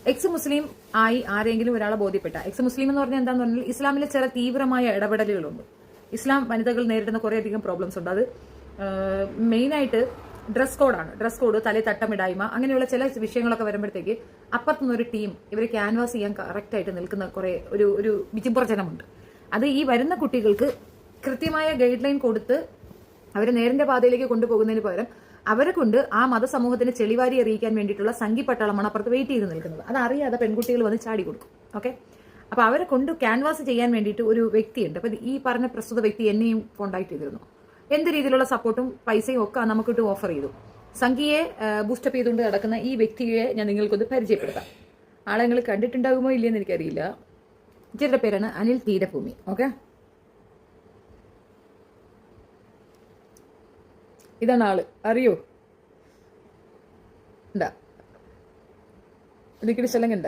X മുസ്ലിം ആയി ആരെങ്കിലും ഒരാളെ ബോധ്യപ്പെട്ട, എക്സ് മുസ്ലിം എന്ന് പറഞ്ഞാൽ എന്താന്ന് പറഞ്ഞാൽ ഇസ്ലാമിലെ ചില തീവ്രമായ ഇടപെടലുകളുണ്ട്. ഇസ്ലാം വനിതകൾ നേരിടുന്ന കുറേയധികം പ്രോബ്ലംസ് ഉണ്ട്. അത് മെയിനായിട്ട് ഡ്രസ് കോഡാണ്. ഡ്രസ് കോഡ്, തലേ തട്ടമിടായ്മ, അങ്ങനെയുള്ള ചില വിഷയങ്ങളൊക്കെ വരുമ്പോഴത്തേക്ക് അപ്പുറത്തുനിന്നൊരു ടീം ഇവരെ ക്യാൻവാസ് ചെയ്യാൻ കറക്റ്റായിട്ട് നിൽക്കുന്ന കുറെ ഒരു വിചിപ്രചനമുണ്ട്. അത് ഈ വരുന്ന കുട്ടികൾക്ക് കൃത്യമായ ഗൈഡ് ലൈൻ കൊടുത്ത് അവരെ നേരിന്റെ പാതയിലേക്ക് കൊണ്ടുപോകുന്നതിന് പകരം അവരെ കൊണ്ട് ആ മതസമൂഹത്തിന് ചെളിവാരി അറിയിക്കാൻ വേണ്ടിയിട്ടുള്ള സംഘിപ്പട്ടാളമാണ് അപ്പുറത്ത് വെയിറ്റ് ചെയ്ത് നിൽക്കുന്നത്. അതറിയാതെ പെൺകുട്ടികൾ വന്ന് ചാടി കൊടുക്കും. ഓക്കെ, അപ്പൊ അവരെ കൊണ്ട് ക്യാൻവാസ് ചെയ്യാൻ വേണ്ടിയിട്ട് ഒരു വ്യക്തിയുണ്ട്. അപ്പൊ ഈ പറഞ്ഞ പ്രസ്തുത വ്യക്തി എന്നെയും കോൺടാക്ട് ചെയ്തിരുന്നു. എന്ത് രീതിയിലുള്ള സപ്പോർട്ടും പൈസയും ഒക്കെ നമുക്കിട്ട് ഓഫർ ചെയ്തു. സംഘിയെ ബൂസ്റ്റപ്പ് ചെയ്തുകൊണ്ട് നടക്കുന്ന ഈ വ്യക്തിയെ ഞാൻ നിങ്ങൾക്കൊന്ന് പരിചയപ്പെടുത്താം. ആളെ നിങ്ങൾ കണ്ടിട്ടുണ്ടാകുമോ ഇല്ലയെന്ന് എനിക്കറിയില്ല. ഇച്ചിരുടെ പേരാണ് അനിൽ തീരഭൂമി. ഓക്കെ, ഇതാണ് ആള്. അറിയോ? ഉണ്ടാ എനിക്കൊരു സ്ഥലം കണ്ട.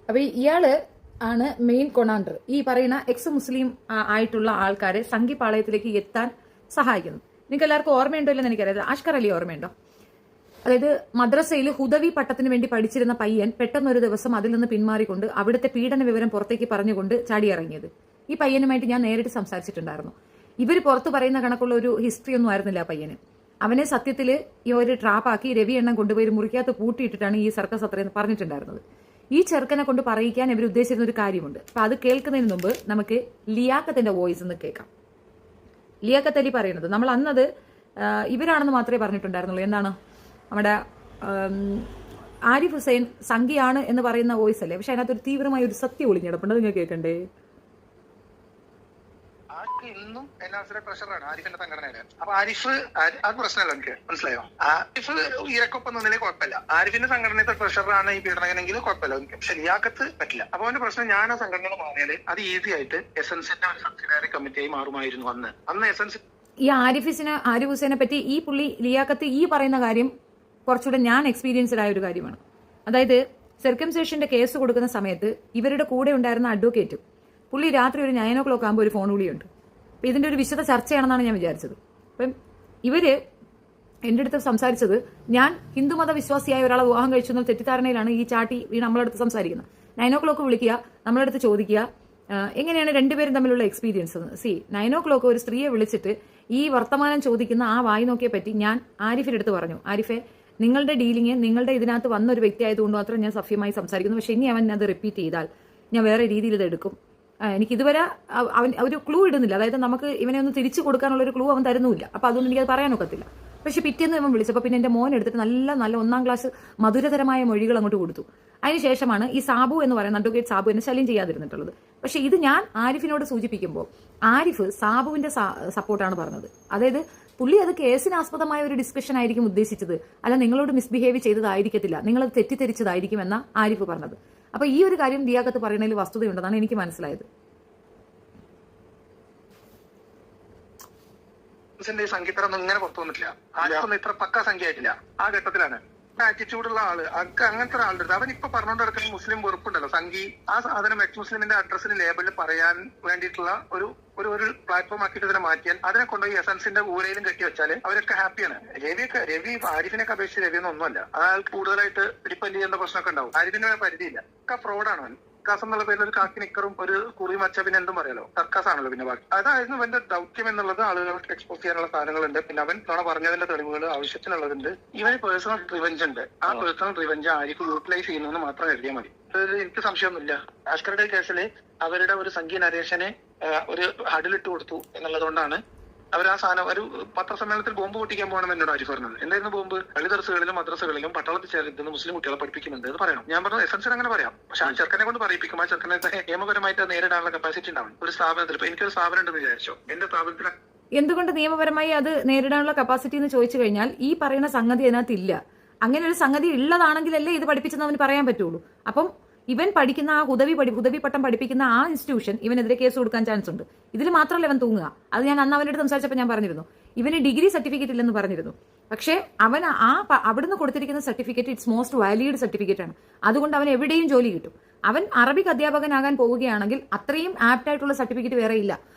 അപ്പൊ ഇയാള് ആണ് മെയിൻ കൊണാണ്ടർ. ഈ പറയുന്ന എക്സ് മുസ്ലിം ആയിട്ടുള്ള ആൾക്കാരെ സംഘിപാളയത്തിലേക്ക് എത്താൻ സഹായിക്കുന്നു. നിങ്ങൾക്ക് എല്ലാവർക്കും ഓർമ്മയുണ്ടോ ഇല്ലെന്ന് എനിക്കറിയാം. അഷ്കർ അലി ഓർമ്മയുണ്ടോ? അതായത് മദ്രസയിൽ ഹുദവി പട്ടത്തിന് വേണ്ടി പഠിച്ചിരുന്ന പയ്യൻ പെട്ടെന്നൊരു ദിവസം അതിൽ നിന്ന് പിന്മാറിക്കൊണ്ട് അവിടുത്തെ പീഡന വിവരം പുറത്തേക്ക് പറഞ്ഞുകൊണ്ട് ചാടിയിറങ്ങിയത്. ഈ പയ്യനുമായിട്ട് ഞാൻ നേരിട്ട് സംസാരിച്ചിട്ടുണ്ടായിരുന്നു. ഇവർ പുറത്ത് പറയുന്ന കണക്കുള്ള ഒരു ഹിസ്റ്ററി ഒന്നും ആയിരുന്നില്ല ആ പയ്യന്. അവനെ സത്യത്തിൽ ഈ ഒരു ട്രാപ്പാക്കി രവി എണ്ണം കൊണ്ടുപോയി മുറിക്കകത്ത് പൂട്ടിയിട്ടിട്ടാണ് ഈ സർക്കസ് അത്രയെന്ന് പറഞ്ഞിട്ടുണ്ടായിരുന്നത്. ഈ ചെറുക്കനെ കൊണ്ട് പറയിക്കാൻ ഇവർ ഉദ്ദേശിച്ചിരുന്ന ഒരു കാര്യമുണ്ട്. അപ്പൊ അത് കേൾക്കുന്നതിന് മുമ്പ് നമുക്ക് ലിയാക്കത്തിന്റെ വോയിസ് ഒന്ന് കേൾക്കാം. ലിയാക്കത്ത് അലി പറയുന്നത് നമ്മൾ അന്നത് ഇവരാണെന്ന് മാത്രമേ പറഞ്ഞിട്ടുണ്ടായിരുന്നുള്ളൂ. എന്താണ് നമ്മുടെ ആരിഫ് ഹുസൈൻ സംഘിയാണ് എന്ന് പറയുന്ന വോയിസ് അല്ലേ, പക്ഷെ അതിനകത്തൊരു തീവ്രമായ ഒരു സത്യം ഒളിഞ്ഞിടപ്പുണ്ട്. അത് നിങ്ങൾ കേൾക്കണ്ടേ? ഇന്നും എല്ലാവരുടെ പ്രഷറാണ് ആരിഫിന്റെ സംഘടനയുടെ. അപ്പൊ ആരിഫ് അത് പ്രശ്നമല്ല, എനിക്ക് മനസ്സിലായോ? ആരിഫ് ഇരക്കൊപ്പം നിന്നതിലേ കുഴപ്പമില്ല. ആരിഫിന്റെ സംഘടനയുടെ പ്രഷറാണ് ഈ പീഡനകനെങ്കിൽ കുഴപ്പമില്ല എനിക്ക്. പക്ഷെ ലിയാക്കത്ത് പറ്റില്ല. അപ്പൊ അവന്റെ പ്രശ്നം ഞാൻ ആ സംഘടന മാറിയാല് അത് ഈസി ആയിട്ട് എസൻസിന്റെ ഒരു സബ്സിഡറി കമ്മിറ്റിയായി മാറുമായിരുന്നു. അന്ന് എസൻസ് ഈ ആരിഫ് ഹുസൈനെ പറ്റി ഈ പുള്ളി ലിയാക്കത്ത് ഈ പറയുന്ന കാര്യം കുറച്ചുകൂടെ ഞാൻ എക്സ്പീരിയൻസ്ഡ് ആയ ഒരു കാര്യമാണ്. അതായത് സർക്കംസേഷന്റെ കേസ് കൊടുക്കുന്ന സമയത്ത് ഇവരുടെ കൂടെ ഉണ്ടായിരുന്ന അഡ്വക്കേറ്റും പുള്ളി രാത്രി ഒരു 9 o'clock ആകുമ്പോൾ ഒരു ഫോൺ വിളിയുണ്ട്. അപ്പൊ ഇതിന്റെ ഒരു വിശദ ചർച്ചയാണെന്നാണ് ഞാൻ വിചാരിച്ചത്. അപ്പം ഇവര് എന്റെ അടുത്ത് സംസാരിച്ചത് ഞാൻ ഹിന്ദുമത വിശ്വാസിയായ ഒരാളെ വിവാഹം കഴിച്ചു എന്ന തെറ്റിദ്ധാരണയിലാണ് ഈ ചാട്ടി നമ്മളടുത്ത് സംസാരിക്കുന്നത്. 9 o'clock വിളിക്കുക, നമ്മളടുത്ത് ചോദിക്കുക എങ്ങനെയാണ് രണ്ടുപേരും തമ്മിലുള്ള എക്സ്പീരിയൻസ്. 9 o'clock ഒരു സ്ത്രീയെ വിളിച്ചിട്ട് ഈ വർത്തമാനം ചോദിക്കുന്ന ആ വായി നോക്കിയെ പറ്റി ഞാൻ ആരിഫിന്റെ അടുത്ത് പറഞ്ഞു, ആരിഫെ നിങ്ങളുടെ ഡീലിംഗ് നിങ്ങളുടെ ഇതിനകത്ത് വന്ന ഒരു വ്യക്തി ആയതുകൊണ്ട് മാത്രം ഞാൻ സഭ്യമായി സംസാരിക്കുന്നു. പക്ഷെ ഇനി അവൻ അത് റിപ്പീറ്റ് ചെയ്താൽ ഞാൻ വേറെ രീതിയിൽ ഇത് എടുക്കും. എനിക്ക് ഇതുവരെ അവൻ ഒരു ക്ലൂ ഇടുന്നില്ല. അതായത് നമുക്ക് ഇവനെ ഒന്ന് തിരിച്ചു കൊടുക്കാനുള്ള ഒരു ക്ലൂ അവൻ തരുന്നുമില്ല. അപ്പൊ അതുകൊണ്ട് എനിക്കത് പറയാനൊക്കത്തില്ല. പക്ഷെ പിറ്റേന്ന് ഇവൻ വിളിച്ചപ്പോൾ പിന്നെ എന്റെ മോൻ എടുത്തിട്ട് നല്ല 1ാം ക്ലാസ് മധുരതരമായ മൊഴികൾ അങ്ങോട്ട് കൊടുത്തു. അതിനുശേഷമാണ് ഈ സാബു എന്ന് പറയുന്ന അഡ്വക്കേറ്റ് സാബു എന്നെ ശല്യം ചെയ്യാതിരുന്നിട്ടുള്ളത്. പക്ഷെ ഇത് ഞാൻ ആരിഫിനോട് സൂചിപ്പിക്കുമ്പോൾ ആരിഫ് സാബുവിന്റെ സപ്പോർട്ടാണ് പറഞ്ഞത്. അതായത് പുള്ളി അത് കേസിനാസ്പദമായ ഒരു ഡിസ്കഷൻ ആയിരിക്കും ഉദ്ദേശിച്ചത്, അല്ല നിങ്ങളോട് മിസ്ബിഹേവ് ചെയ്തതായിരിക്കത്തില്ല, നിങ്ങളത് തെറ്റിദ്ധരിച്ചതായിരിക്കും എന്നാ ആരിഫ് പറഞ്ഞത്. അപ്പൊ ഈ ഒരു കാര്യം ലിയാക്കത്ത് പറയുന്നതിൽ വസ്തുതയുണ്ടെന്നാണ് എനിക്ക് മനസ്സിലായത്. സംഗീതം ഇങ്ങനെ പുറത്തു വന്നിട്ടില്ല. ആർക്കൊന്നും ഇത്ര പക്ക സംഖ്യ ആയിട്ടില്ല. ആ ഘട്ടത്തിലാണ് ആറ്റിറ്റ്യൂഡുള്ള ആള് അങ്ങനത്തെ ഒരാളുടെ അവൻ ഇപ്പൊ പറഞ്ഞുകൊണ്ട് നടക്കുന്ന മുസ്ലിം വെറുപ്പുണ്ടല്ലോ സംഘി, ആ സാധനം എക്സ് മുസ്ലിമിന്റെ അഡ്രസ്സിന് ലേബലിൽ പറയാൻ വേണ്ടിയിട്ടുള്ള ഒരു പ്ലാറ്റ്ഫോം ആക്കിയിട്ട് ഇതിനെ മാറ്റിയാൽ അതിനെ കൊണ്ടുപോയി എസൻസിന്റെ ഊരയിലും കെട്ടി വെച്ചാൽ അവരൊക്കെ ഹാപ്പിയാണ്. രവി ആരിഫിനൊക്കെ അപേക്ഷിച്ച് രവിയൊന്നും ഒന്നുമല്ല. അയാൾ കൂടുതലായിട്ട് ഡിപ്പെൻഡ് ചെയ്യേണ്ട പ്രശ്നമൊക്കെ ഉണ്ടാവും. ആരിഫിന് പരിധിയില്ല. ഒക്കെ ഫ്രോഡാണ് അവൻ. സർക്കാസ് എന്നുള്ള പേരിൽ ഒരു കാക്കി നിക്കറും ഒരു കുറി മച്ച പിന്നെ എന്തും പറയാലോ, സർക്കാസ് ആണല്ലോ. പിന്നെ ബാക്കി അതായിരുന്നു അവന്റെ ദൗത്യം എന്നുള്ളത്. ആളുകൾക്ക് എക്സ്പോസ് ചെയ്യാനുള്ള സാധനങ്ങളുണ്ട്. പിന്നെ അവൻ തവണ പറഞ്ഞതിന്റെ തെളിവുകൾ ആവശ്യത്തിനുള്ളതുണ്ട്. ഇവന് പേഴ്സണൽ റിവെഞ്ച് ഉണ്ട്. ആ പേഴ്സണൽ റിവെഞ്ച് ആരിഫ് യൂട്ടിലൈസ് ചെയ്യുന്നതെന്ന് മാത്രം കരുതിയാൽ മതി. എനിക്ക് സംശയമൊന്നുമില്ല. ആഷ്കറുടെ കേസിൽ അവരുടെ ഒരു സംഖ്യ നരേഷനെ ഒരു ഹഡിലിട്ട് കൊടുത്തു എന്നുള്ളതുകൊണ്ടാണ് അവർ ആ സാധനം ഒരു പത്രസമ്മേളനത്തിൽ ബോംബ് പൊട്ടിക്കാൻ പോകണം എന്നോട് ആരിഫ് പറഞ്ഞത്. എന്തായിരുന്നു ബോംബ്? പള്ളിദർസുകളിലും മദ്രസകളിലും പട്ടാളത്തിൽ ചേർന്ന് മുസ്ലിം കുട്ടികളെ പഠിപ്പിക്കുന്നുണ്ട് എന്ന് പറയണം. ഞാൻ പറഞ്ഞു എസൻസിന് അങ്ങനെ പറയാം, പക്ഷെ ആ ചെറുക്കനെ കൊണ്ട് പറയിപ്പിക്കും. ആ ചെറുക്കനെ നിയമപരമായിട്ട് നേരിടാനുള്ള കപ്പാസിറ്റി ഉണ്ടാവും ഒരു സ്ഥാപനത്തിൽ. ഇപ്പൊ എനിക്കൊരു സ്ഥാപനം ഉണ്ടെന്ന് വിചാരിച്ചോ, എന്റെ സ്ഥാപനത്തിൽ എന്തുകൊണ്ട് നിയമപരമായി അത് നേരിടാനുള്ള കപ്പാസിറ്റി എന്ന് ചോദിച്ചു കഴിഞ്ഞാൽ ഈ പറയുന്ന സംഗതി അതിനകത്ത് ഇല്ല. അങ്ങനെ ഒരു സംഗതി ഉള്ളതാണെങ്കിലല്ലേ ഇത് പഠിപ്പിച്ചെന്ന് അവന് പറയാൻ പറ്റുള്ളൂ. അപ്പം ഇവൻ പഠിക്കുന്ന ആ ഹുദവി പട്ടം പഠിപ്പിക്കുന്ന ആ ഇൻസ്റ്റിറ്റ്യൂഷൻ ഇവനെതിരെ കേസ് കൊടുക്കാൻ ചാൻസ് ഉണ്ട്. ഇതിൽ മാത്രമല്ല അവൻ തൂങ്ങുക. അത് ഞാൻ അന്ന് അവനോട് സംസാരിച്ചപ്പോൾ ഞാൻ പറഞ്ഞിരുന്നു, ഇവന് ഡിഗ്രി സർട്ടിഫിക്കറ്റ് ഇല്ലെന്ന് പറഞ്ഞിരുന്നു. പക്ഷേ അവൻ അവിടുന്ന് കൊടുത്തിരിക്കുന്ന certificate it's most valid certificate ആണ്. അതുകൊണ്ട് അവൻ എവിടെയും ജോലി കിട്ടും. അവൻ അറബിക് അധ്യാപകനാകാൻ പോവുകയാണെങ്കിൽ അത്രയും ആപ്റ്റ് ആയിട്ടുള്ള സർട്ടിഫിക്കറ്റ് വേറെ ഇല്ല.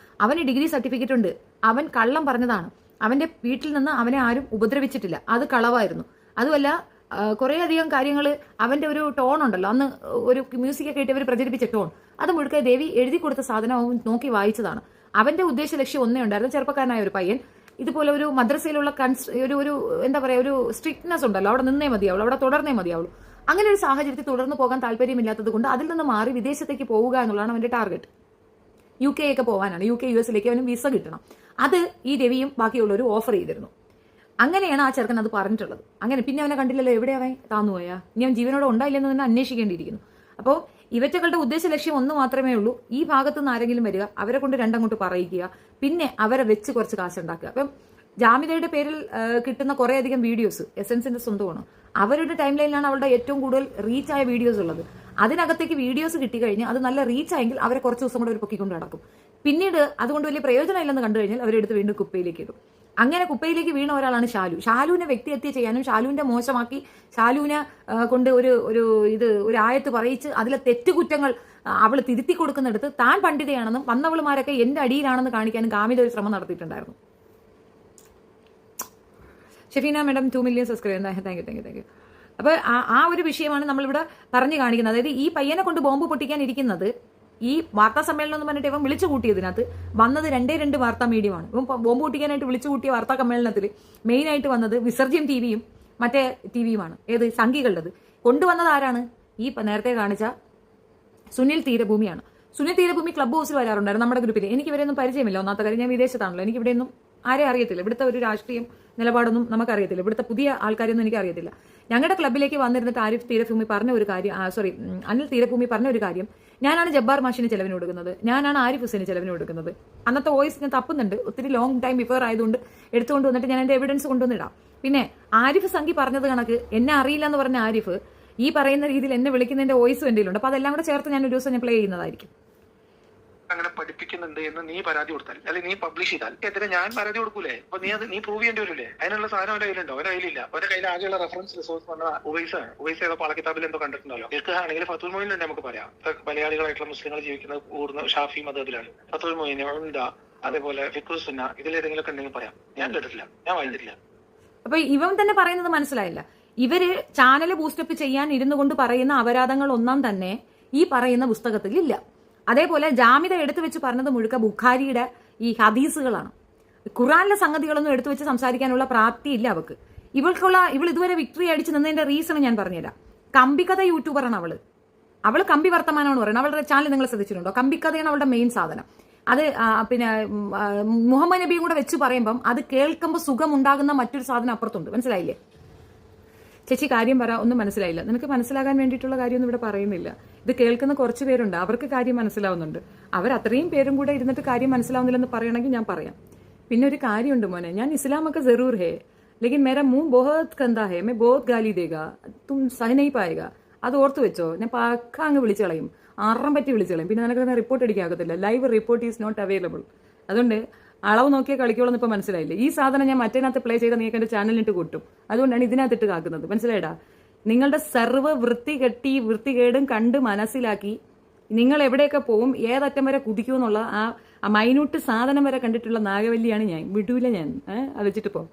അവന് ഡിഗ്രി സർട്ടിഫിക്കറ്റ് ഉണ്ട്. അവൻ കള്ളം പറഞ്ഞതാണ്. അവന്റെ വീട്ടിൽ നിന്ന് അവനെ ആരും ഉപദ്രവിച്ചിട്ടില്ല. അത് കളവായിരുന്നു. അതുമല്ല കുറേയധികം കാര്യങ്ങൾ അവന്റെ ഒരു ടോൺ ഉണ്ടല്ലോ, അന്ന് ഒരു മ്യൂസിക് ഒക്കെ ഇട്ട് ഇവർ പ്രചരിപ്പിച്ച ടോൺ, അത് മുഴുക്കെ ദേവി എഴുതി കൊടുത്ത സാധനം അവൻ നോക്കി വായിച്ചതാണ്. അവന്റെ ഉദ്ദേശ ലക്ഷ്യം ഒന്നേ ഉണ്ടായിരുന്നു, ചെറുപ്പക്കാരനായ ഒരു പയ്യൻ ഇതുപോലെ ഒരു മദ്രസയിലുള്ള ഒരു എന്താ പറയാ ഒരു സ്ട്രിക്ട്നെസ് ഉണ്ടല്ലോ, അവിടെ നിന്നേ മതിയാവുള്ളൂ, അവിടെ തുടർന്നേ മതിയാവുള്ളൂ. അങ്ങനെ ഒരു സാഹചര്യത്തിൽ തുടർന്ന് പോകാൻ താല്പര്യമില്ലാത്തത് കൊണ്ട് അതിൽ നിന്ന് മാറി വിദേശത്തേക്ക് പോവുക എന്നുള്ളതാണ് അവന്റെ ടാർഗറ്റ്. UK ഒക്കെ പോകാനാണ്, UK US അവന് വിസ കിട്ടണം. അത് ഈ രവിയും ബാക്കിയുള്ളവരും ഓഫർ ചെയ്തിരുന്നു. അങ്ങനെയാണ് ആ ചെറുക്കൻ അത് പറഞ്ഞിട്ടുള്ളത്. അങ്ങനെ പിന്നെ അവനെ കണ്ടില്ലല്ലോ, എവിടെയാവൻ താന്നുപോയാ, ഇനി അവൻ ജീവനോടെ ഉണ്ടായില്ലെന്ന് തന്നെ അന്വേഷിക്കേണ്ടിയിരിക്കുന്നു. അപ്പോൾ ഇവറ്റകളുടെ ഉദ്ദേശ ലക്ഷ്യം ഒന്ന് മാത്രമേ ഉള്ളൂ, ഈ ഭാഗത്തു നിന്ന് ആരെങ്കിലും വരിക, അവരെ കൊണ്ട് രണ്ടങ്ങോട്ട് പറയിക്കുക, പിന്നെ അവരെ വെച്ച് കുറച്ച് കാശുണ്ടാക്കുക. അപ്പം ജാമിതയുടെ പേരിൽ കിട്ടുന്ന കുറേയധികം വീഡിയോസ് എസെൻസിന്റെ സ്വന്തമാണ്. അവരുടെ ടൈം ലൈനിലാണ് അവളുടെ ഏറ്റവും കൂടുതൽ റീച്ച് ആയ വീഡിയോസ് ഉള്ളത്. അതിനകത്തേക്ക് വീഡിയോസ് കിട്ടിക്കഴിഞ്ഞാൽ അത് നല്ല റീച്ച് ആയെങ്കിൽ അവരെ കുറച്ച് ദിവസം കൂടെ അവർ പൊക്കിക്കൊണ്ട് നടക്കും. പിന്നീട് അതുകൊണ്ട് വലിയ പ്രയോജനമില്ലെന്ന് കണ്ടു കഴിഞ്ഞാൽ അവരെടുത്ത് വീണ്ടും കുപ്പയിലേക്ക് ഇടും. അങ്ങനെ കുപ്പയിലേക്ക് വീണ ഒരാളാണ് ഷാലു. ഷാലുവിനെ വ്യക്തിഹത്യ ചെയ്യാനും ഷാലുവിന്റെ മോശമാക്കി ഷാലുവിനെ കൊണ്ട് ഒരു ആയത്ത് പറയിച്ച് അതിലെ തെറ്റുകുറ്റങ്ങൾ അവൾ തിരുത്തി കൊടുക്കുന്നിടത്ത് താൻ പണ്ഡിതയാണെന്നും വന്നവളുമാരൊക്കെ എന്റെ അടിയിലാണെന്ന് കാണിക്കാനും കാമിത ഒരു ശ്രമം നടത്തിയിട്ടുണ്ടായിരുന്നു. Shefeena madam 2 million subscribe. Thank you. അപ്പൊ ആ ഒരു വിഷയമാണ് നമ്മളിവിടെ പറഞ്ഞു കാണിക്കുന്നത്. അതായത് ഈ പയ്യനെ കൊണ്ട് ബോംബ് പൊട്ടിക്കാൻ ഇരിക്കുന്നത് ഈ വാർത്താ സമ്മേളനം എന്ന് പറഞ്ഞിട്ട് ഇവൻ വിളിച്ചു കൂട്ടിയതിനകത്ത് വന്നത് 2 വാർത്താ മീഡിയമാണ്. ഇവൻ ബോംബ് പൊട്ടിക്കാനായിട്ട് വിളിച്ചു കൂട്ടിയ വാർത്താ സമ്മേളനത്തിൽ മെയിനായിട്ട് വന്നത് വിസർജ്യം TVയും മറ്റേ TVയുമാണ്. ഏത് സംഘികളുടേത് കൊണ്ടുവന്നത് ആരാണ്? ഈ നേരത്തെ കാണിച്ച സുനിൽ തീരഭൂമിയാണ്. സുനിൽ തീരഭൂമി ക്ലബ് ഹൗസിൽ വരാറുണ്ടായിരുന്നു നമ്മുടെ ഗ്രൂപ്പിൽ. എനിക്ക് ഇവരെയൊന്നും പരിചയമില്ല. ഒന്നാമത്തെ കാര്യം, ഞാൻ വിദേശത്താണല്ലോ, എനിക്ക് ഇവിടെയൊന്നും ആരെ അറിയത്തില്ല. ഇവിടുത്തെ ഒരു രാഷ്ട്രീയം നിലപാടൊന്നും നമുക്കറിയത്തില്ല. ഇവിടുത്തെ പുതിയ ആൾക്കാരൊന്നും എനിക്ക് അറിയത്തില്ല. ഞങ്ങളുടെ ക്ലബിലേക്ക് വന്നിരുന്നിട്ട് ആരിഫ് തീരഭൂമി പറഞ്ഞ ഒരു കാര്യം, അനിൽ തീരഭൂമി പറഞ്ഞ ഒരു കാര്യം, ഞാനാണ് ജബ്ബാർ മാഷിന് ചെലവിന് കൊടുക്കുന്നത്, ഞാനാണ് ആരിഫ് ഹുസൈന് ചെലവിന് കൊടുക്കുന്നത്. അന്നത്തെ വോയിസ് ഞാൻ തപ്പുന്നുണ്ട്, ഒത്തിരി ലോങ് ടൈം ബിഫോർ ആയതുകൊണ്ട് എടുത്തുകൊണ്ട് വന്നിട്ട് ഞാൻ എന്റെ എവിഡൻസ് കൊണ്ടുവന്നിടാം. പിന്നെ ആരിഫ് സംഘി പറഞ്ഞത് കണക്ക് എന്നെ അറിയില്ല എന്ന് പറഞ്ഞ ആരിഫ് ഈ പറയുന്ന രീതിയിൽ എന്നെ വിളിക്കുന്നതിന്റെ വോയിസും എന്റെ ഉണ്ട്. അപ്പൊ അതെല്ലാം കൂടെ ചേർത്ത് ഞാൻ ഒരു ദിവസം ഞാൻ പ്ലേ ചെയ്യുന്നതായിരിക്കും. അങ്ങനെ പഠിപ്പിക്കുന്നുണ്ട് എന്ന് നീ പരാതി കൊടുത്താൽ, അല്ലെങ്കിൽ നീ പബ്ലിഷ് ചെയ്താൽ എതിരെ ഞാൻ പരാതി കൊടുക്കൂലേ? അപ്പൊ നീ പ്രൂവ് ചെയ്യേണ്ടി വരില്ലേ? അതിനുള്ള സാധനം അവരുടെ കയ്യിലുണ്ടോ? അവരുടെ കയ്യിലില്ല. അവരുടെ കയ്യിൽ ആകെയുള്ള റെഫറൻസ് റിസോഴ്സ് പറഞ്ഞ ഉവൈസ് ഏതോ പാളക്കിതാബിൽ എന്തോ കണ്ടിട്ടുണ്ടല്ലോ. ആണെങ്കിൽ ഫത്തുൽ മൊയ്ൻ തന്നെ നമുക്ക് പറയാം. മലയാളികളായിട്ടുള്ള മുസ്ലിങ്ങൾ ജീവിക്കുന്നത് കൂടുന്ന ഷാഫി മതത്തിലാണ്. ഫത്തുൽ മൊയ്ൻ, ഉംദ, അതേപോലെ ഫിഖ്ഹു സുന്ന, ഇതിലേതെങ്കിലും ഒക്കെ ഉണ്ടെങ്കിൽ പറയാം. ഞാൻ കേട്ടിട്ടില്ല, ഞാൻ വായിച്ചിട്ടില്ല. അപ്പൊ ഇവൻ തന്നെ പറയുന്നത് മനസ്സിലായില്ല. ഇവര് ചാനൽ ബൂസ്റ്റപ്പ് ചെയ്യാൻ ഇരുന്നു കൊണ്ട് പറയുന്ന അപരാധങ്ങൾ ഒന്നാം തന്നെ ഈ പറയുന്ന പുസ്തകത്തിൽ ഇല്ല. അതേപോലെ ജാമിത എടുത്തു വെച്ച് പറഞ്ഞത് മുഴുക്ക ബുഖാരിയുടെ ഈ ഹദീസുകളാണ്. ഖുറാനിലെ സംഗതികളൊന്നും എടുത്തു വെച്ച് സംസാരിക്കാനുള്ള പ്രാപ്തി ഇല്ല അവൾക്ക്. ഇവൾ ഇതുവരെ വിക്ടറി അടിച്ച് നിന്നതിന്റെ റീസൺ ഞാൻ പറഞ്ഞുതരാം. കമ്പിക്കഥ യൂട്യൂബറാണ് അവള് കമ്പി വർത്തമാനമാണ് പറയുന്നത്. അവളുടെ ചാനൽ നിങ്ങൾ ശ്രദ്ധിച്ചിട്ടുണ്ടോ? കമ്പിക്കഥയാണ് അവളുടെ മെയിൻ സാധനം. അത് പിന്നെ മുഹമ്മദ് നബിയും കൂടെ വെച്ച് പറയുമ്പം അത് കേൾക്കുമ്പോൾ സുഖം ഉണ്ടാകുന്ന മറ്റൊരു സാധനം അപ്പുറത്തുണ്ട്. മനസ്സിലായില്ലേ ചേച്ചി? കാര്യം പറ, ഒന്നും മനസ്സിലായില്ല. നിനക്ക് മനസ്സിലാകാൻ വേണ്ടിയിട്ടുള്ള കാര്യമൊന്നും ഇവിടെ പറയുന്നില്ല. ഇത് കേൾക്കുന്ന കുറച്ച് പേരുണ്ട്, അവർക്ക് കാര്യം മനസ്സിലാവുന്നുണ്ട്. അത്രയും പേരും കൂടെ ഇരുന്നിട്ട് കാര്യം മനസ്സിലാവുന്നില്ലെന്ന് പറയണമെങ്കിൽ ഞാൻ പറയാം. പിന്നെ ഒരു കാര്യമുണ്ട് മോനെ, ഞാൻ ഇസ്ലാമൊക്കെ ജറൂർ ഹേ, ലേക്കിൻ മേരാ മുഹ് ബഹുത് ഗന്ദാ ഹേ, മേ ബഹുത് ഗാലി ദേഗാ, തും സഹ നഹീ പായേഗാ. അത് ഓർത്ത് വെച്ചോ. ഞാൻ പക്ക അങ്ങ് വിളിച്ചു കളയും, അറം പറ്റി വിളിച്ചു കളയും. പിന്നെ നിനക്ക് റിപ്പോർട്ട് അടിക്കാകത്തില്ല. Live report is not available. അതുകൊണ്ട് അളവ് നോക്കിയാൽ കളിക്കോളെന്ന് ഇപ്പൊ മനസ്സിലായില്ലേ? ഈ സാധനം ഞാൻ മറ്റേനകത്ത് പ്ലേ ചെയ്ത നീ എന്റെ ചാനലിട്ട് കൂട്ടും. അതുകൊണ്ടാണ് ഇതിനകത്തിട്ട് കാക്കുന്നത്. മനസ്സിലായിടാ? നിങ്ങളുടെ സർവ്വ വൃത്തികേടും കണ്ട് മനസ്സിലാക്കി നിങ്ങൾ എവിടെയൊക്കെ പോവും, ഏതറ്റം വരെ കുതിക്കും എന്നുള്ള ആ മൈന്യൂട്ട് സാധനം വരെ കണ്ടിട്ടുള്ള നാഗവല്ലിയാണ് ഞാൻ. വിടൂല ഞാൻ. അത് വെച്ചിട്ട് പോ.